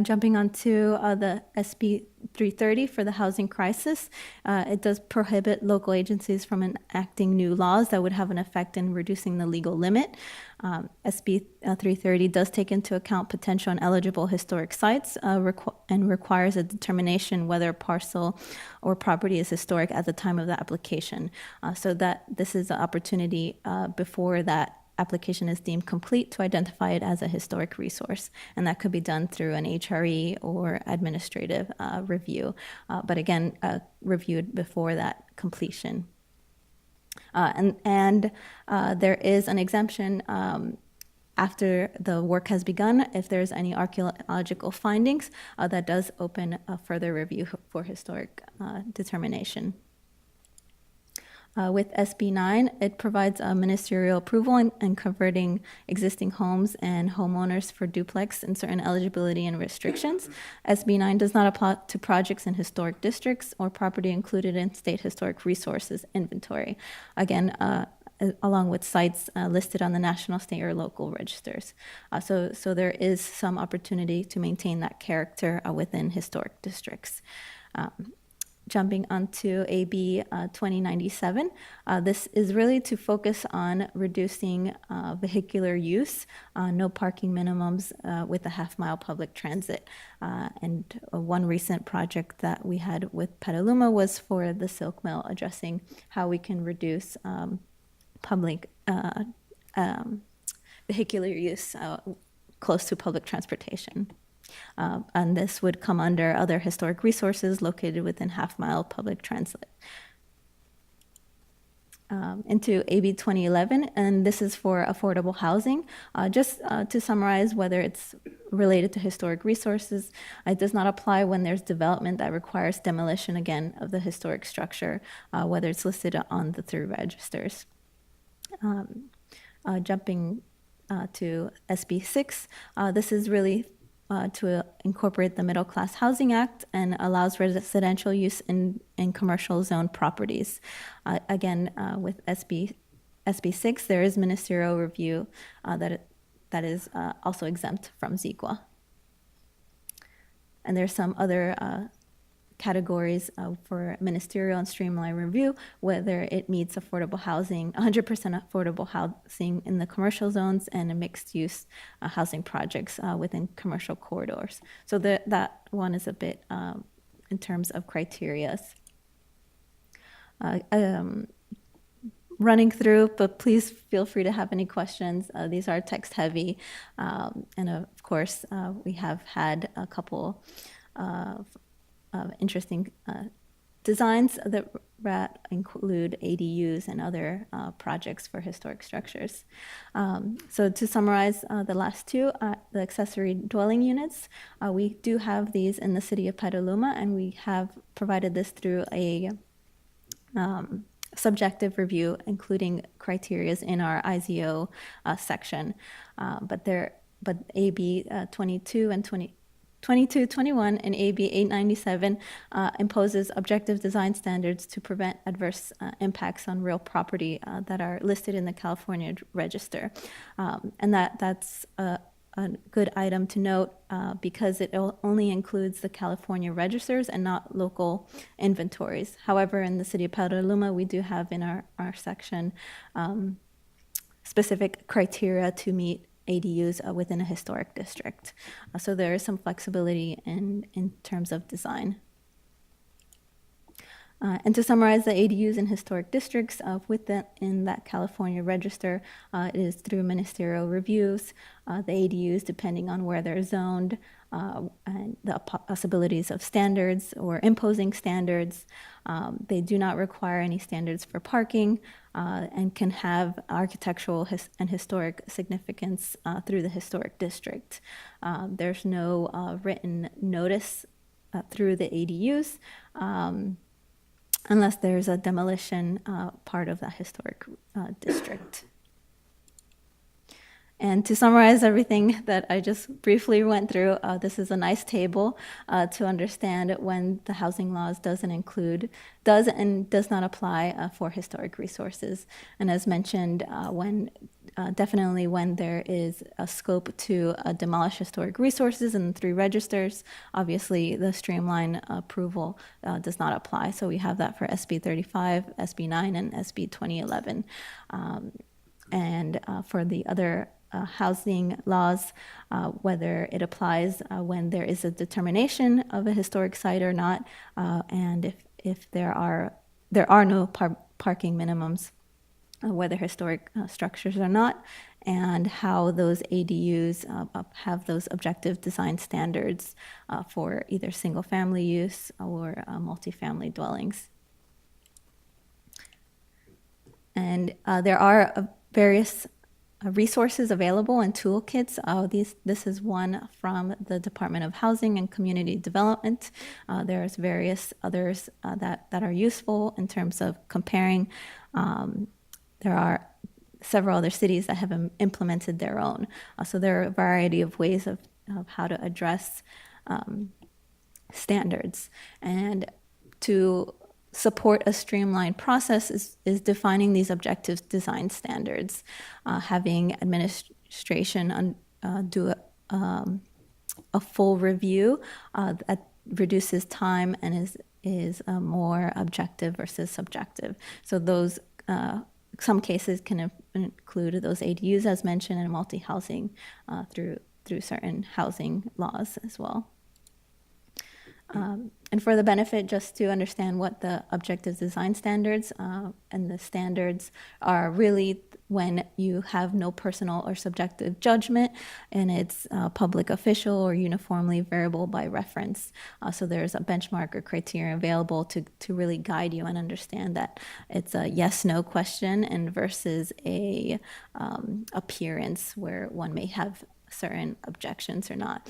Jumping onto the SB 330 for the housing crisis, it does prohibit local agencies from enacting new laws that would have an effect in reducing the legal limit. SB 330 does take into account potential and eligible historic sites and requires a determination whether a parcel or property is historic at the time of the application. So that this is an opportunity before that application is deemed complete to identify it as a historic resource, and that could be done through an HRE or administrative review, but again, reviewed before that completion. And there is an exemption after the work has begun if there's any archaeological findings that does open a further review for historic determination. With SB 9, it provides ministerial approval in converting existing homes and homeowners for duplex and certain eligibility and restrictions. SB 9 does not apply to projects in historic districts or property included in state historic resources inventory. Again, along with sites listed on the national, state, or local registers. So there is some opportunity to maintain that character within historic districts. Jumping onto AB 2097, this is really to focus on reducing vehicular use, no parking minimums with a half-mile public transit. And one recent project that we had with Petaluma was for the Silk Mill, addressing how we can reduce public vehicular use close to public transportation. And this would come under other historic resources located within half-mile public transit. Into AB 2011, and this is for affordable housing. Just to summarize, whether it's related to historic resources, it does not apply when there's development that requires demolition, again, of the historic structure, whether it's listed on the 3 registers. Jumping to SB 6, this is really to incorporate the Middle Class Housing Act and allows residential use in commercial zone properties. Again, with SB 6, there is ministerial review that is also exempt from CEQA. And there's some other categories for ministerial and streamline review, whether it meets affordable housing, 100% affordable housing in the commercial zones, and mixed-use housing projects within commercial corridors. So that one is a bit in terms of criteria. Running through, but please feel free to have any questions. These are text-heavy, and of course, we have had a couple of interesting designs that include ADUs and other projects for historic structures. So to summarize the last two, the accessory dwelling units, we do have these in the city of Petaluma, and we have provided this through a subjective review, including criterias in our IZO section. But AB 2221 and AB 897 imposes objective design standards to prevent adverse impacts on real property that are listed in the California Register. And that's a good item to note because it only includes the California registers and not local inventories. However, in the city of Petaluma, we do have in our section specific criteria to meet ADUs within a historic district. So there is some flexibility in terms of design. And to summarize the ADUs in historic districts in that California Register, it is through ministerial reviews. The ADUs, depending on where they're zoned, and the possibilities of standards or imposing standards. They do not require any standards for parking and can have architectural and historic significance through the historic district. There's no written notice through the ADUs unless there's a demolition part of that historic district. And to summarize everything that I just briefly went through, this is a nice table to understand when the housing laws does and does not apply for historic resources. And as mentioned, definitely when there is a scope to demolish historic resources in the 3 registers, obviously the streamline approval does not apply. So we have that for SB 35, SB 9, and SB 2011. And for the other housing laws, whether it applies when there is a determination of a historic site or not, and if there are no parking minimums, whether historic structures or not, and how those ADUs have those objective design standards for either single-family use or multifamily dwellings. And there are various resources available and toolkits. This is one from the Department of Housing and Community Development. There's various others that are useful in terms of comparing. There are several other cities that have implemented their own. So there are a variety of ways of how to address standards. And to support a streamlined process is defining these objective design standards, having administration do a full review that reduces time and is more objective versus subjective. So those some cases can include those ADUs as mentioned and multi-housing through certain housing laws as well. And for the benefit, just to understand what the objective design standards and the standards are really when you have no personal or subjective judgment and it's public official or uniformly variable by reference. So there's a benchmark or criteria available to really guide you and understand that it's a yes/no question and versus a appearance where one may have certain objections or not.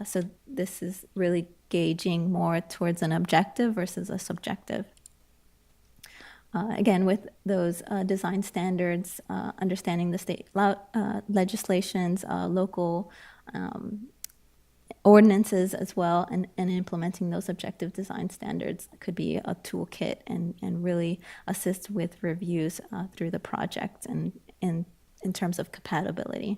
So this is really gauging more towards an objective versus a subjective. Again, with those design standards, understanding the state legislations, local ordinances as well, and implementing those objective design standards could be a toolkit and really assist with reviews through the project and in terms of compatibility.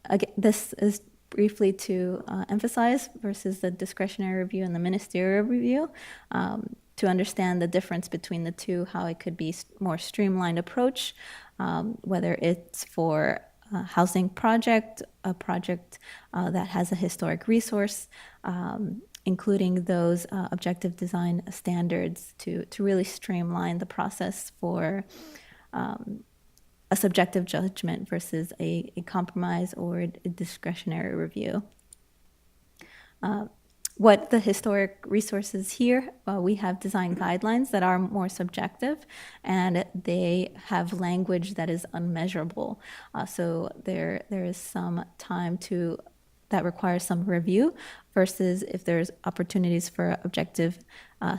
Again, this is briefly to emphasize versus the discretionary review and the ministerial review, to understand the difference between the two, how it could be more streamlined approach, whether it's for a housing project, a project that has a historic resource, including those objective design standards to really streamline the process for a subjective judgment versus a compromise or a discretionary review. What the historic resources here, we have design guidelines that are more subjective and they have language that is unmeasurable. So there is some time that requires some review versus if there's opportunities for objective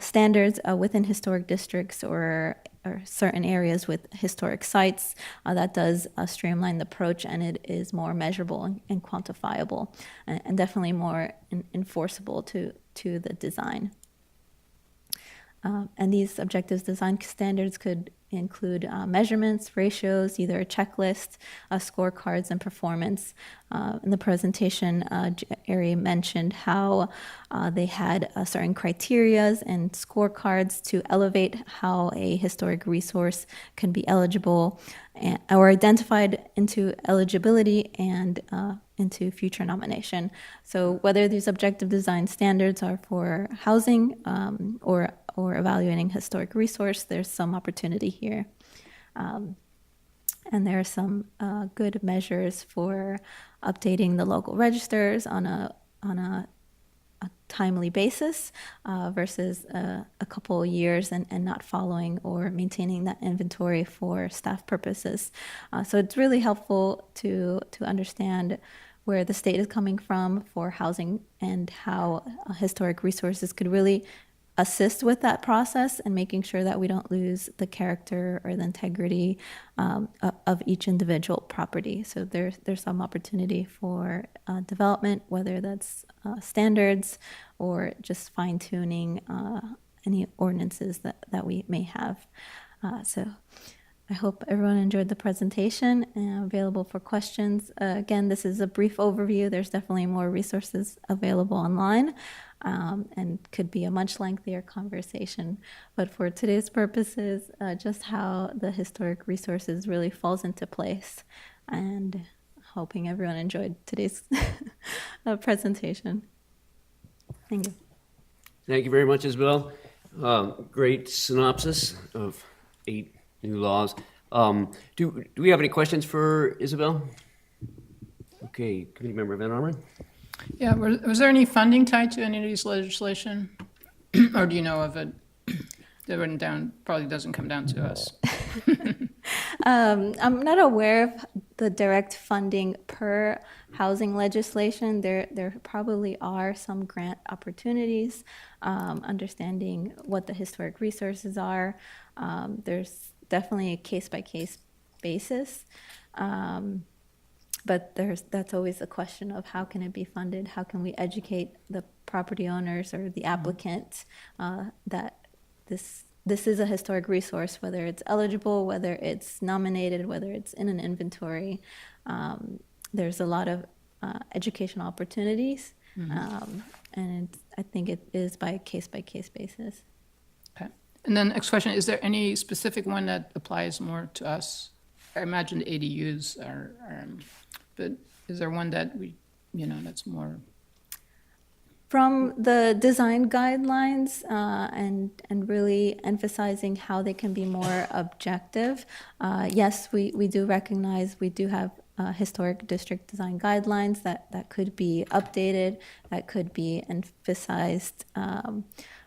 standards within historic districts or certain areas with historic sites, that does streamline the approach and it is more measurable and quantifiable and definitely more enforceable to the design. And these objective design standards could include measurements, ratios, either a checklist, scorecards, and performance. In the presentation, Ari mentioned how they had certain criterias and scorecards to elevate how a historic resource can be eligible or identified into eligibility and into future nomination. So whether these objective design standards are for housing or evaluating historic resource, there's some opportunity here. And there are some good measures for updating the local registers on a timely basis versus a couple of years and not following or maintaining that inventory for staff purposes. So it's really helpful to understand where the state is coming from for housing and how historic resources could really assist with that process and making sure that we don't lose the character or the integrity of each individual property. So there's some opportunity for development, whether that's standards or just fine tuning any ordinances that we may have. So I hope everyone enjoyed the presentation and available for questions. Again, this is a brief overview. There's definitely more resources available online and could be a much lengthier conversation. But for today's purposes, just how the historic resources really falls into place, and hoping everyone enjoyed today's presentation. Thank you. Thank you very much, Isabel. Great synopsis of 8 new laws. Do we have any questions for Isabel? Okay, committee member Van Arman? Yeah, was there any funding tied to any of these legislation? Or do you know of it? That went down, probably doesn't come down to us. I'm not aware of the direct funding per housing legislation. There probably are some grant opportunities, understanding what the historic resources are. There's definitely a case-by-case basis. But that's always a question of how can it be funded? How can we educate the property owners or the applicant that this is a historic resource, whether it's eligible, whether it's nominated, whether it's in an inventory. There's a lot of educational opportunities, and I think it is by case-by-case basis. Okay. And then next question, is there any specific one that applies more to us? I imagine the ADUs are, but is there one that that's more? From the design guidelines and really emphasizing how they can be more objective, yes, we do recognize we do have historic district design guidelines that could be updated, that could be emphasized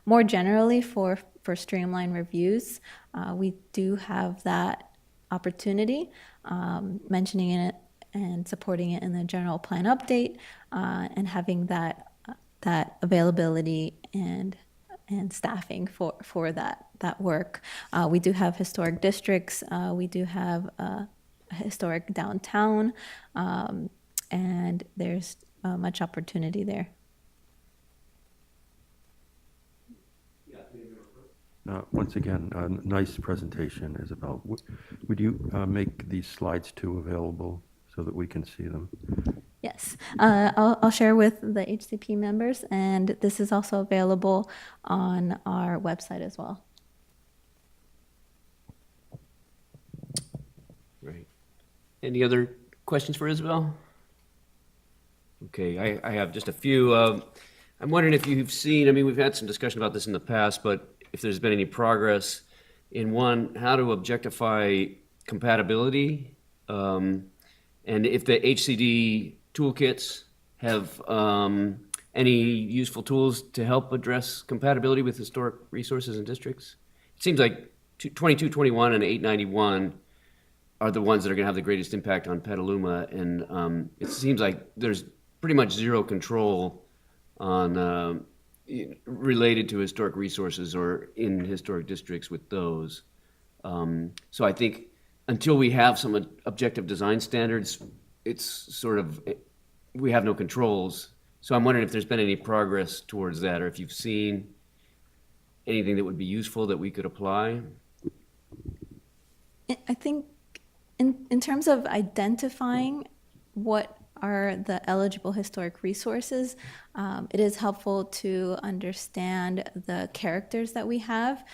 more generally for streamlined reviews. We do have that opportunity, mentioning it and supporting it in the general plan update, and having that availability and staffing for that work. We do have historic districts. We do have a historic downtown, and there's much opportunity there. Once again, nice presentation, Isabel. Would you make these slides too available so that we can see them? Yes, I'll share with the HCP members, and this is also available on our website as well. Right. Any other questions for Isabel? Okay, I have just a few. I'm wondering if you've seen, we've had some discussion about this in the past, but if there's been any progress in how to objectify compatibility, and if the HCD toolkits have any useful tools to help address compatibility with historic resources and districts. It seems like 2221 and 891 are the ones that are going to have the greatest impact on Petaluma, and it seems like there's pretty much zero control on related to historic resources or in historic districts with those. So I think until we have some objective design standards, it's sort of, we have no controls. So I'm wondering if there's been any progress towards that, or if you've seen anything that would be useful that we could apply. I think in terms of identifying what are the eligible historic resources, it is helpful to understand the characters that we have,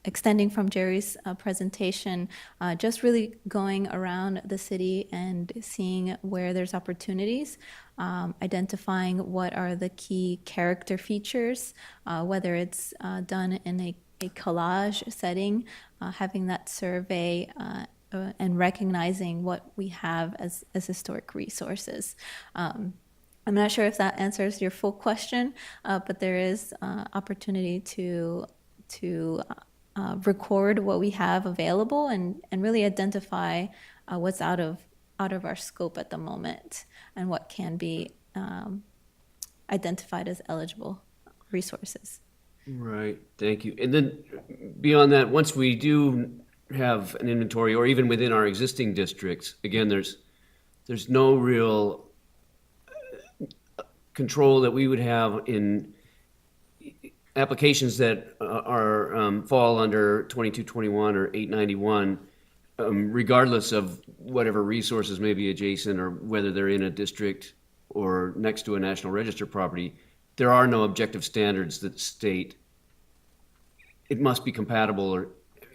extending from Jerry's presentation, just really going around the city and seeing where there's opportunities, identifying what are the key character features, whether it's done in a collage setting, having that survey, and recognizing what we have as historic resources. I'm not sure if that answers your full question, but there is opportunity to record what we have available and really identify what's out of our scope at the moment and what can be identified as eligible. resources. Right, thank you. And then beyond that, once we do have an inventory, or even within our existing districts, again, there's no real control that we would have in applications that are fall under 2221 or 891, regardless of whatever resources may be adjacent or whether they're in a district or next to a National Register property. There are no objective standards that state it must be compatible, or,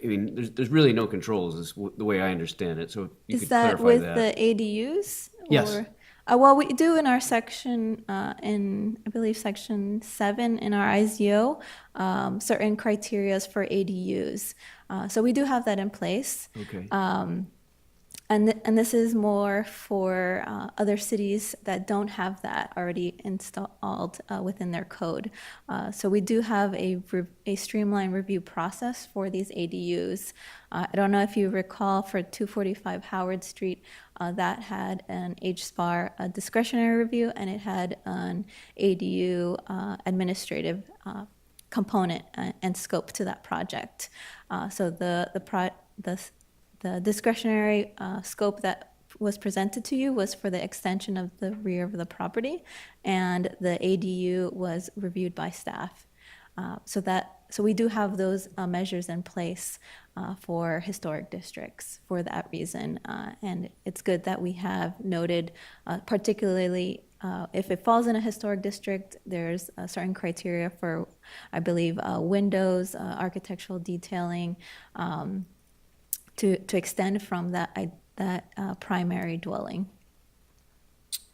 I mean, there's really no controls, is the way I understand it. So if you Is could that clarify with that. the ADUs? Yes. Or, well, we do in our section, in, I believe, section 7 in our IZO, certain criterias for ADUs. So we do have that in place. Okay. And this is more for other cities that don't have that already installed within their code. So we do have a streamlined review process for these ADUs. I don't know if you recall for 245 Howard Street, that had an HSPAR discretionary review, and it had an ADU administrative component and scope to that project. So the discretionary scope that was presented to you was for the extension of the rear of the property, and the ADU was reviewed by staff. So we do have those measures in place for historic districts for that reason, and it's good that we have noted, particularly if it falls in a historic district, there's a certain criteria for, I believe, windows, architectural detailing, to extend from that primary dwelling.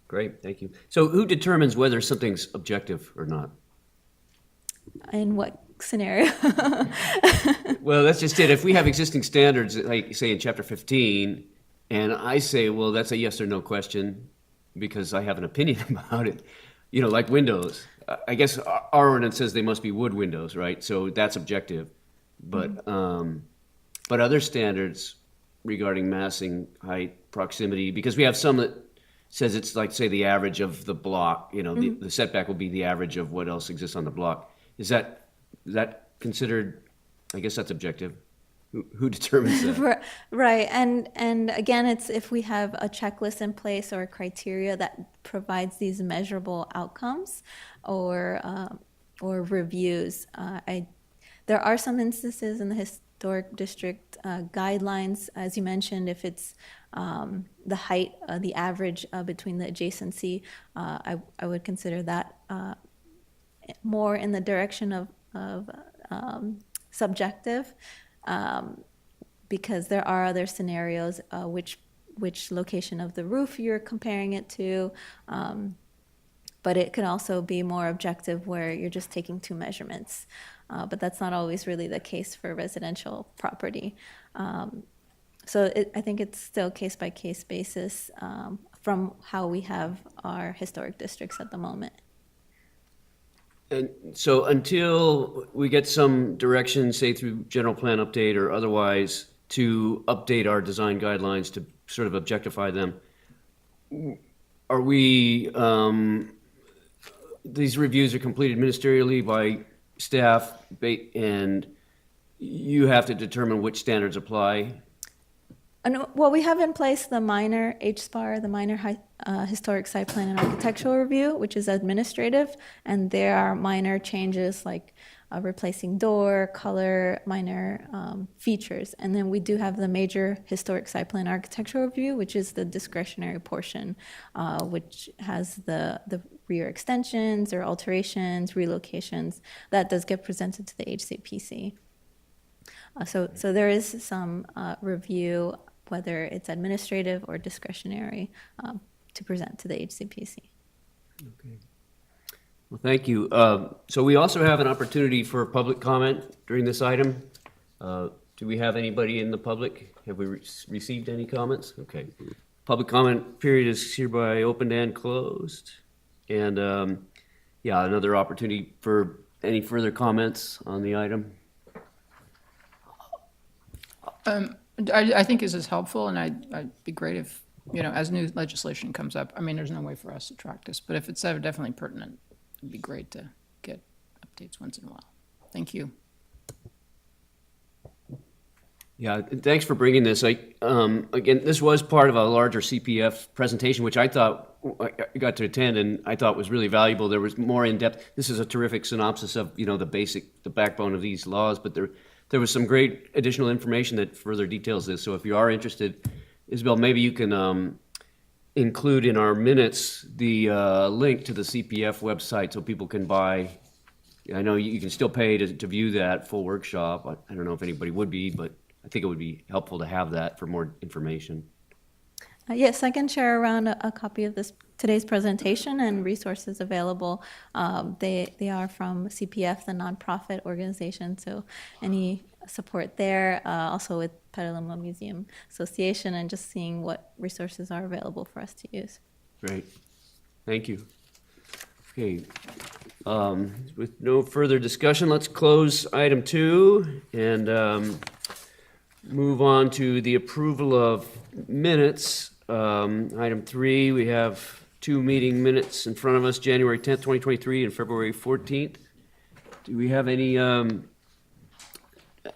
Great, thank you. So who determines whether something's objective or not? In what scenario? Well, that's just it. If we have existing standards, like say in chapter 15, and I say, well, that's a yes or no question because I have an opinion about it, like windows. I guess our ordinance says they must be wood windows, right? So that's objective. But other standards regarding massing, height, proximity, because we have some that says it's like, say, the average of the block, the setback will be the average of what else exists on the block. Is that considered, I guess that's objective. Who determines that? Right, and again, it's if we have a checklist in place or a criteria that provides these measurable outcomes or reviews. There are some instances in the historic district guidelines, as you mentioned, if it's the height, the average between the adjacency, I would consider that more in the direction of subjective, because there are other scenarios which location of the roof you're comparing it to, but it could also be more objective where you're just taking two measurements. But that's not always really the case for residential property. So I think it's still case-by-case basis from how we have our historic districts at the moment. And so until we get some direction, say through general plan update or otherwise, to update our design guidelines to sort of objectify them, are we, these reviews are completed ministerially by staff, and you have to determine which standards apply? Well, we have in place the minor HSPAR, the minor historic site plan and architectural review, which is administrative, and there are minor changes like replacing door, color, minor features. And then we do have the major historic site plan architectural review, which is the discretionary portion, which has the rear extensions or alterations, relocations. That does get presented to the HCPC. So there is some review, whether it's administrative or discretionary, to present to the HCPC. Okay. Well, thank you. So we also have an opportunity for public comment during this item. Do we have anybody in the public? Have we received any comments? Okay. Public comment period is hereby opened and closed. And another opportunity for any further comments on the item. I think this is helpful, and I'd be great if, as new legislation comes up, I mean, there's no way for us to track this, but if it's ever definitely pertinent, it'd be great to get updates once in a while. Thank you. Yeah, thanks for bringing this. Again, this was part of a larger CPF presentation, which I thought I got to attend and I thought was really valuable. There was more in depth. This is a terrific synopsis of, the backbone of these laws, but there was some great additional information that further details this. So if you are interested, Isabel, maybe you can include in our minutes the link to the CPF website so people can buy. I know you can still pay to view that full workshop. I don't know if anybody would be, but I think it would be helpful to have that for more information. Yes, I can share around a copy of today's presentation and resources available. They are from CPF, the nonprofit organization, so any support there, also with Petaluma Museum Association, and just seeing what resources are available for us to use. Great. Thank you. Okay. With no further discussion, let's close item 2 and move on to the approval of minutes. Item 3, we have 2 meeting minutes in front of us, January 10th, 2023 and February 14th. Do we have any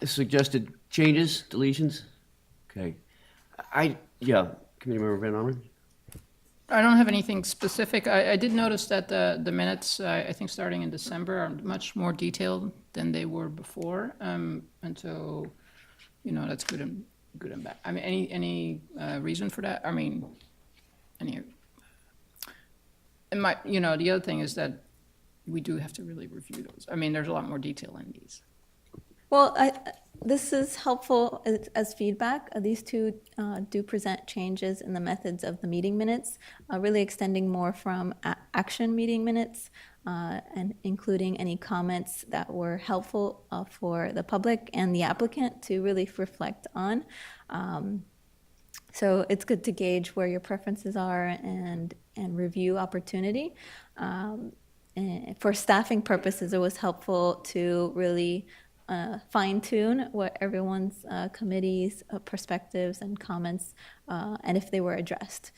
suggested changes, deletions? Okay. Committee Member Van Orman? I don't have anything specific. I did notice that the minutes, I think starting in December, are much more detailed than they were before. And so, that's good and bad. I mean, any reason for that? I mean, the other thing is that we do have to really review those. I mean, there's a lot more detail in these. Well, this is helpful as feedback. These two do present changes in the methods of the meeting minutes, really extending more from action meeting minutes and including any comments that were helpful for the public and the applicant to really reflect on. So it's good to gauge where your preferences are and review opportunity. And for staffing purposes, it was helpful to really fine-tune what everyone's committee's perspectives and comments, and if they were addressed.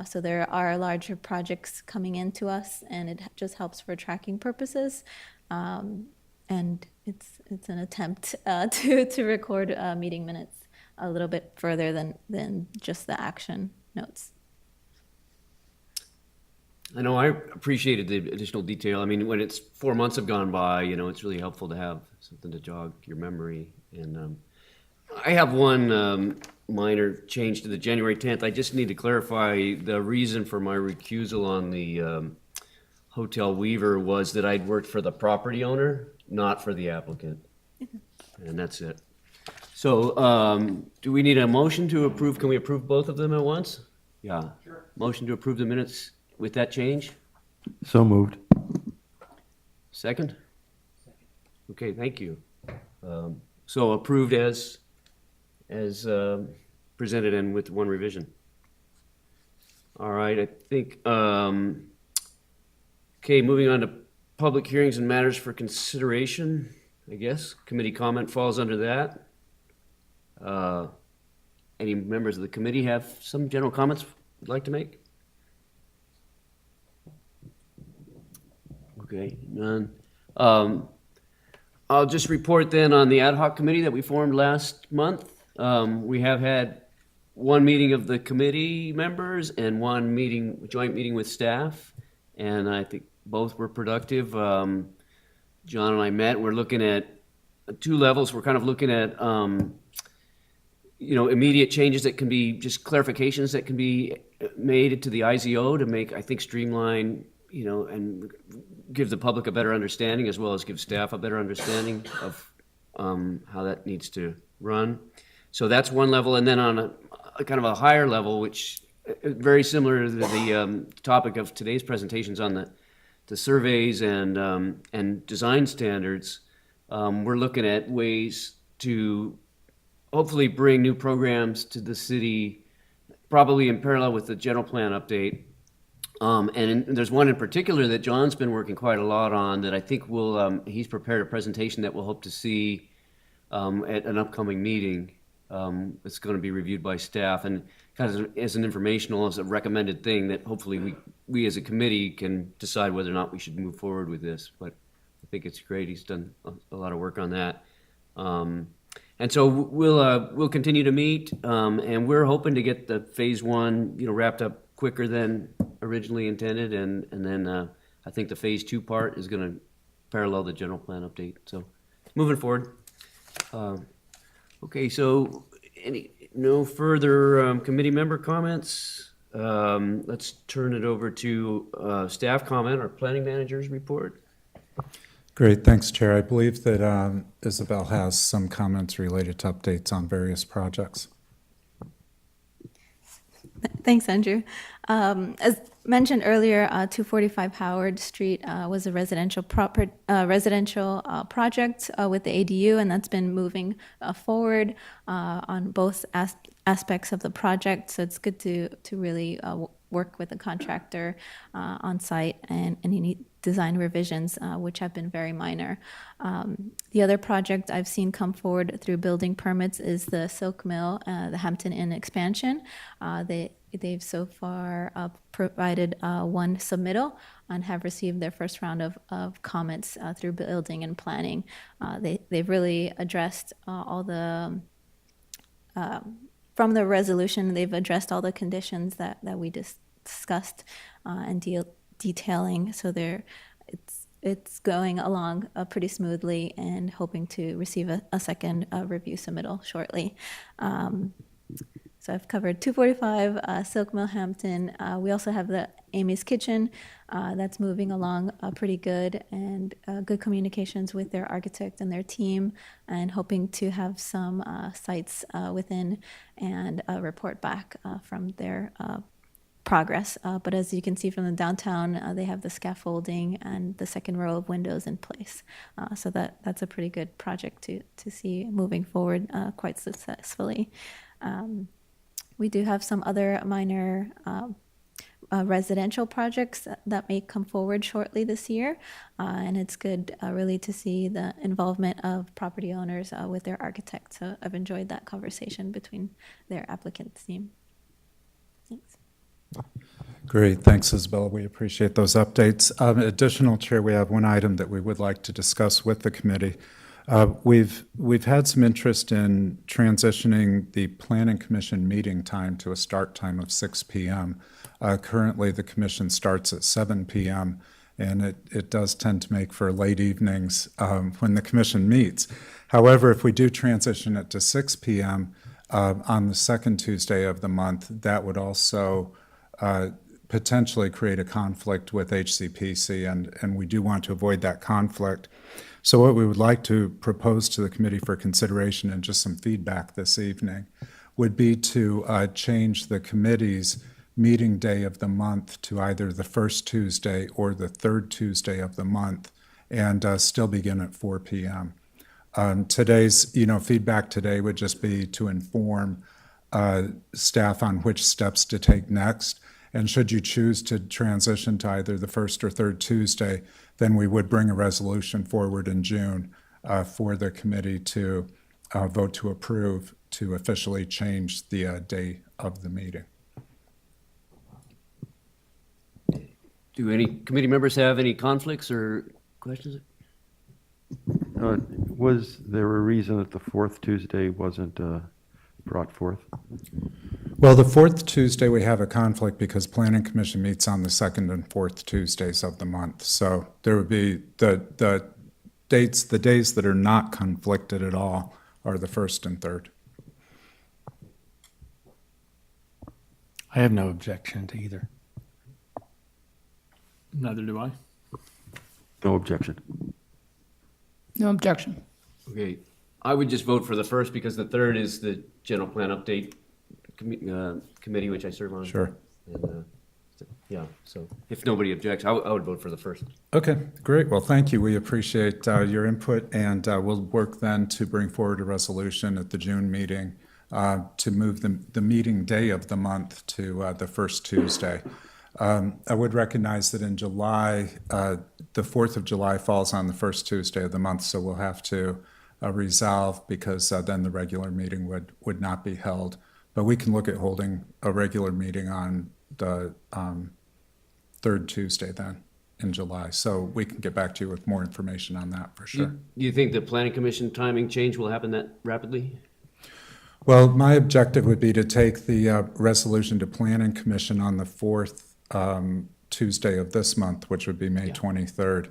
So there are larger projects coming into us, and it just helps for tracking purposes. And it's an attempt to record meeting minutes a little bit further than just the action notes. I know I appreciated the additional detail. I mean, when it's 4 months have gone by, it's really helpful to have something to jog your memory. And I have one minor change to the January 10th. I just need to clarify the reason for my recusal on the Hotel Weaver was that I'd worked for the property owner, not for the applicant. And that's it. So do we need a motion to approve? Can we approve both of them at once? Yeah. Sure. Motion to approve the minutes with that change? So moved. Second? Okay, thank you. So approved as presented and with one revision. All right, I think, okay, moving on to public hearings and matters for consideration, I guess. Committee comment falls under that. Any members of the committee have some general comments you'd like to make? Okay, none. I'll just report then on the ad hoc committee that we formed last month. We have had one meeting of the committee members and one joint meeting with staff, and I think both were productive. John and I met. We're looking at 2 levels. We're kind of looking at immediate changes that can be just clarifications that can be made to the IZO to make, I think, streamline, and give the public a better understanding as well as give staff a better understanding of how that needs to run. So that's one level. And then on a kind of a higher level, which very similar to the topic of today's presentations on the surveys and design standards, we're looking at ways to hopefully bring new programs to the city, probably in parallel with the general plan update. And there's one in particular that John's been working quite a lot on that I think he's prepared a presentation that we'll hope to see at an upcoming meeting. It's going to be reviewed by staff and kind of as an informational, as a recommended thing that hopefully we as a committee can decide whether or not we should move forward with this. But I think it's great. He's done a lot of work on that. And so we'll continue to meet, and we're hoping to get the phase one, wrapped up quicker than originally intended, and then I think the phase two part is going to parallel the general plan update. So moving forward. Okay, so no further committee member comments. Let's turn it over to staff comment or planning manager's report. Great, thanks, Chair. I believe that Isabel has some comments related to updates on various projects. Thanks, Andrew. As mentioned earlier, 245 Howard Street was a residential project with the ADU, and that's been moving forward on both aspects of the project. So it's good to really work with the contractor on site and any design revisions, which have been very minor. The other project I've seen come forward through building permits is the Silk Mill, the Hampton Inn expansion. They've so far provided one submittal and have received their first round of comments through building and planning. They've really addressed all the from the resolution, they've addressed all the conditions that we discussed and detailing. So it's going along pretty smoothly, and hoping to receive a second review submittal shortly. So I've covered 245, Silk Mill, Hampton. We also have the Amy's Kitchen that's moving along pretty good, and good communications with their architect and their team, and hoping to have some sites within and report back from their progress. But as you can see from the downtown, they have the scaffolding and the second row of windows in place. So that's a pretty good project to see moving forward quite successfully. We do have some other minor residential projects that may come forward shortly this year, and it's good really to see the involvement of property owners with their architects. So I've enjoyed that conversation between their applicant team. Thanks. Great, thanks, Isabel. We appreciate those updates. Additional, Chair, we have one item that we would like to discuss with the committee. We've had some interest in transitioning the Planning Commission meeting time to a start time of 6 p.m. Currently, the commission starts at 7 p.m., and it does tend to make for late evenings when the commission meets. However, if we do transition it to 6 p.m. On the second Tuesday of the month, that would also potentially create a conflict with HCPC, and we do want to avoid that conflict. So what we would like to propose to the committee for consideration and just some feedback this evening would be to change the committee's meeting day of the month to either the first Tuesday or the third Tuesday of the month, and still begin at 4 p.m. Today's, feedback today would just be to inform staff on which steps to take next. And should you choose to transition to either the first or third Tuesday, then we would bring a resolution forward in June for the committee to vote to approve to officially change the day of the meeting. Do any committee members have any conflicts or questions? Was there a reason that the fourth Tuesday wasn't brought forth? Well, the fourth Tuesday, we have a conflict because Planning Commission meets on the second and fourth Tuesdays of the month. So there would be the days that are not conflicted at all are the first and third. I have no objection to either. Neither do I. No objection. No objection. Okay, I would just vote for the first because the third is the general plan update committee, which I serve on. Sure. And, yeah, so if nobody objects, I would vote for the first. Okay, great. Well, thank you. We appreciate your input, and we'll work then to bring forward a resolution at the June meeting to move the meeting day of the month to the first Tuesday. I would recognize that in July, the 4th of July falls on the first Tuesday of the month, so we'll have to resolve because then the regular meeting would not be held. But we can look at holding a regular meeting on the third Tuesday then in July. So we can get back to you with more information on that for sure. Do you think the planning commission timing change will happen that rapidly? Well, my objective would be to take the resolution to Planning Commission on the fourth Tuesday of this month, which would be May 23rd.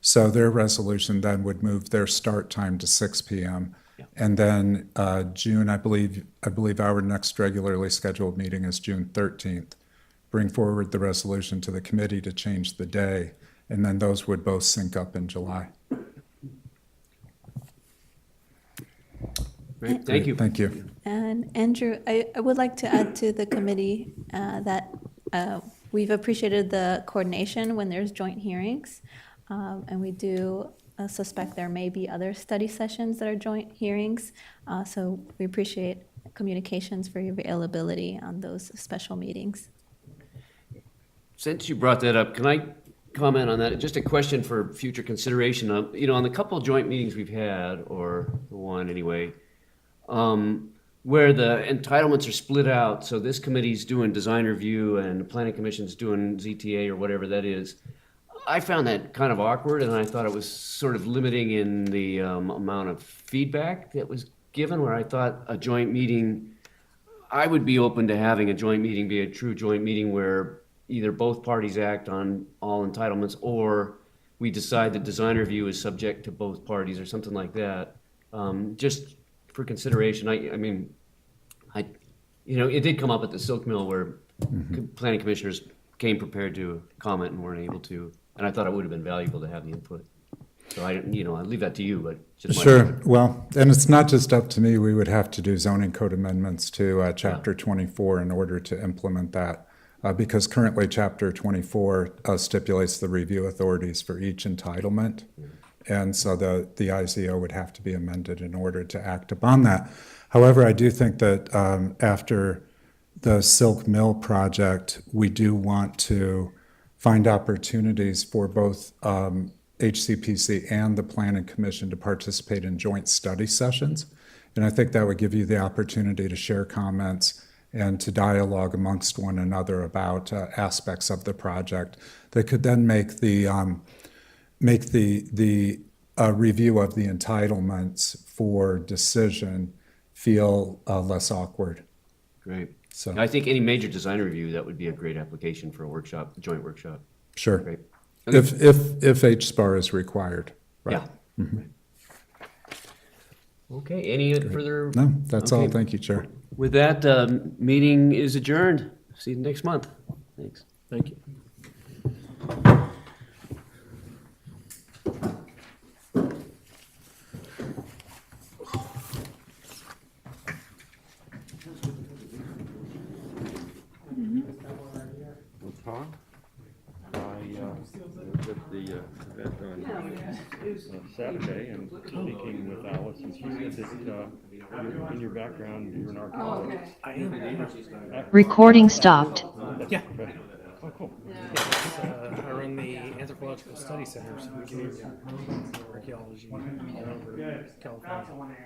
So their resolution then would move their start time to 6 p.m. And then June, I believe our next regularly scheduled meeting is June 13th. Bring forward the resolution to the committee to change the day, and then those would both sync up in July. Great, thank you. Thank you. And Andrew, I would like to add to the committee that we've appreciated the coordination when there's joint hearings. And we do suspect there may be other study sessions that are joint hearings. So we appreciate communications for your availability on those special meetings. Since you brought that up, can I comment on that? Just a question for future consideration. On the couple of joint meetings we've had, or the one anyway, where the entitlements are split out, so this committee's doing design review and the planning commission's doing ZTA or whatever that is, I found that kind of awkward, and I thought it was sort of limiting in the amount of feedback that was given, where I thought a joint meeting, I would be open to having a joint meeting be a true joint meeting where either both parties act on all entitlements, or we decide that design review is subject to both parties or something like that. Just for consideration, it did come up at the Silk Mill where planning commissioners came prepared to comment and weren't able to, and I thought it would have been valuable to have the input. So I leave that to you, but just my Sure. Well, and it's not just up to me. We would have to do zoning code amendments to Chapter 24 in order to implement that. Because currently Chapter 24 stipulates the review authorities for each entitlement. And so the IZO would have to be amended in order to act upon that. However, I do think that after the Silk Mill project, we do want to find opportunities for both HCPC and the Planning Commission to participate in joint study sessions. And I think that would give you the opportunity to share comments and to dialogue amongst one another about aspects of the project that could then make the review of the entitlements for decision feel less awkward. Great. So I think any major design review, that would be a great application for a joint workshop. sure, Great. if HSPAR is required, right? Yeah. Okay, any further? No, that's all. Okay. Thank you, Chair. With that, meeting is adjourned. See you next month. Thanks. Thank you. Tom, I was at the event on Saturday and speaking with Alice, and she said that in your background, you're an archaeologist. I am. Recording stopped. Yeah. Okay. Oh, cool. I run the Anthropological Study Center, so we do archaeology all over California.